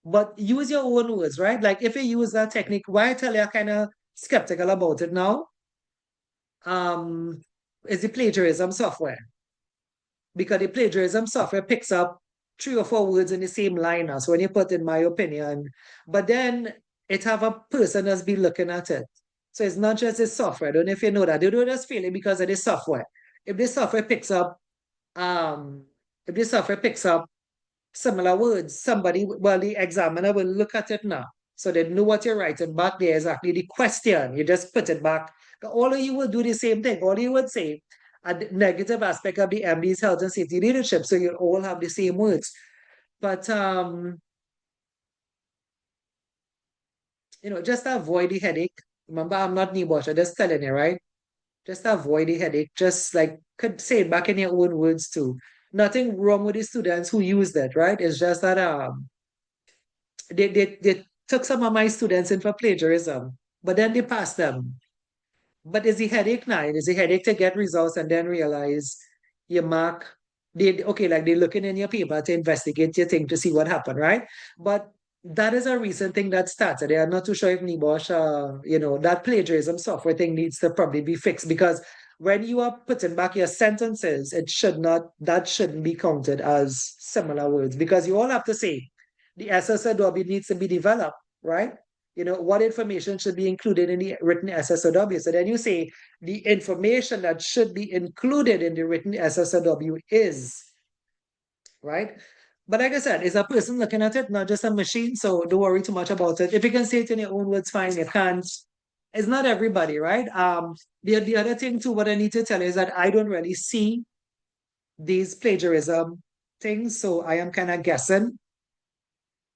But use your own words, right? Like if you use that technique, why I tell you I'm kind of skeptical about it now, is the plagiarism software. Because the plagiarism software picks up 3 or 4 words in the same line now. So when you put in my opinion, but then it have a person that's been looking at it. So it's not just the software. I don't know if you know that. They don't just feel it because of the software. If the software picks up, um, if the software picks up similar words, the examiner will look at it now. So they know what you're writing back there is actually the question. You just put it back. All of you will do the same thing. All you would say, a negative aspect of the MD's health and safety leadership. So you all have the same words. But just avoid the headache. Remember, I'm not Nibosh, I'm just telling you, right? Just avoid the headache. Just like could say it back in your own words too. Nothing wrong with the students who use that, right? It's just that they took some of my students in for plagiarism, but then they passed them. But it's a headache now. It's a headache to get results and then realize your mark. Like they're looking in your paper to investigate your thing to see what happened, right? But that is a recent thing that started. I'm not too sure if Nibosh, that plagiarism software thing needs to probably be fixed because when you are putting back your sentences, that shouldn't be counted as similar words because you all have to say the SSOW needs to be developed, right? What information should be included in the written SSOW. So then you say the information that should be included in the written SSOW is, right? But like I said, it's a person looking at it, not just a machine. So don't worry too much about it. If you can say it in your own words, fine. You can't. It's not everybody, right? The other thing too, what I need to tell you is that I don't really see these plagiarism things. So I am kind of guessing.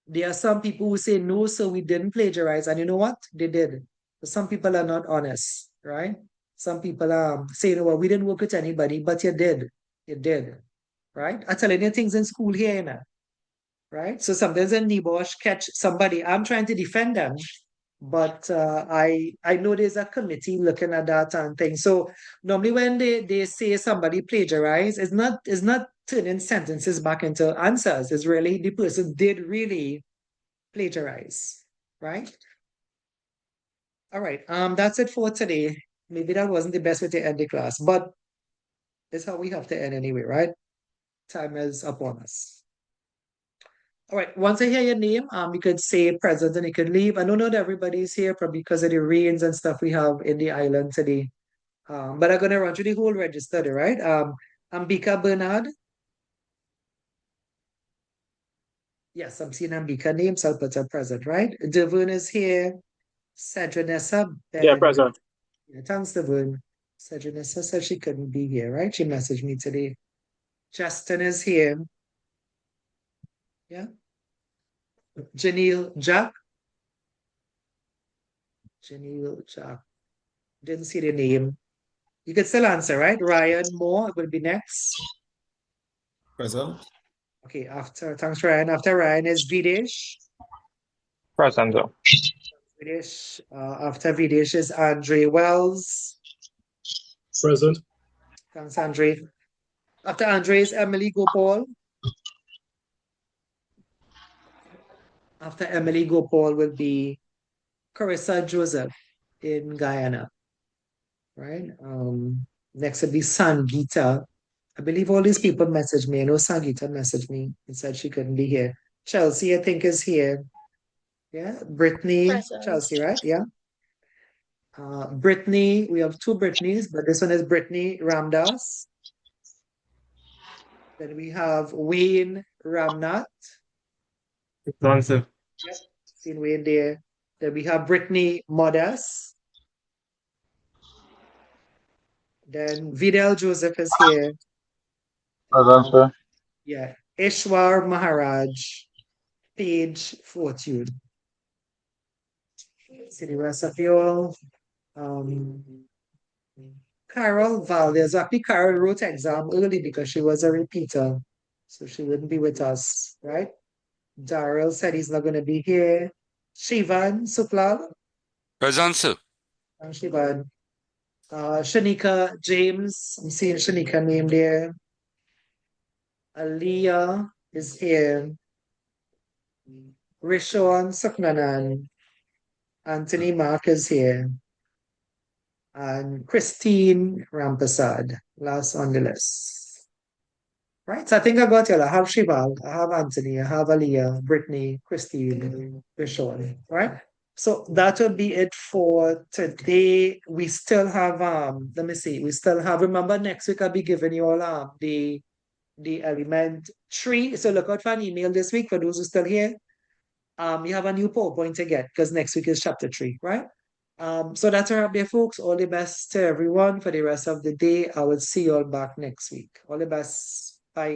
There are some people who say, no, so we didn't plagiarize. And you know what? They did. But some people are not honest, right? Some people say, no, well, we didn't work with anybody, but you did. You did, right? I'm telling you things in school here, right? So sometimes in Nibosh catch somebody, I'm trying to defend them, but I know there's a committee looking at that and things. So normally when they say somebody plagiarized, it's not turning sentences back into answers. It's really the person did really plagiarize, right? All right, that's it for today. Maybe that wasn't the best way to end the class, but it's how we have to end anyway, right? Time is upon us. All right, once I hear your name, you could say present and you could leave. I don't know that everybody's here probably because of the rains and stuff we have in the island today. But I'm gonna run through the whole register, right? Ambika Bernard. Yes, I'm seeing Ambika names. I'll put her present, right? Devon is here. Cedranessa. Yeah, present. Yeah, thanks, Devon. Cedranessa said she couldn't be here, right? She messaged me today. Justin is here. Yeah. Janelle Jack. Janelle Jack. Didn't see the name. You can still answer, right? Ryan Moore will be next. Present. Okay, thanks, Ryan. After Ryan is Videsh. Present, sir. Videsh. After Videsh is Andre Wells. Present. Thanks, Andre. After Andre is Emily Gopal. After Emily Gopal will be Carissa Joseph in Guyana. Right? Next would be Sangita. I believe all these people messaged me. I know Sangita messaged me and said she couldn't be here. Chelsea, I think, is here. Yeah. Brittany, Present. Chelsea, right? Yeah. Brittany, we have two Brittany's, but this one is Brittany Ramdas. Then we have Wayne Ramnath. Answer. Yep, seen Wayne there. Then we have Brittany Modas. Then Vidal Joseph is here. Present, sir. Yeah. Ishwar Maharaj, Page Fortune. See the rest of you all. Carol Valdez. Actually, Carol wrote exam early because she was a repeater. So she wouldn't be with us, right? Daryl said he's not going to be here. Shivan Suklal. Present, sir. Thanks, Shivan. Shanika James. I'm seeing Shanika name there. Aliyah is here. Rishon Suknanan. Anthony Mark is here. And Christine Rampasad, last on the list. Right, so I think I got you. I have Shival, I have Anthony, I have Aliyah, Brittany, Christine, Rishon, right? So that will be it for today. We still have let me see, we still have, remember next week I'll be giving you all the element 3. So look out for an email this week for those who are still here. You have a new PowerPoint to get because next week is chapter 3, right? So that's our update, folks. All the best to everyone for the rest of the day. I will see you all back next week. All the best. Bye.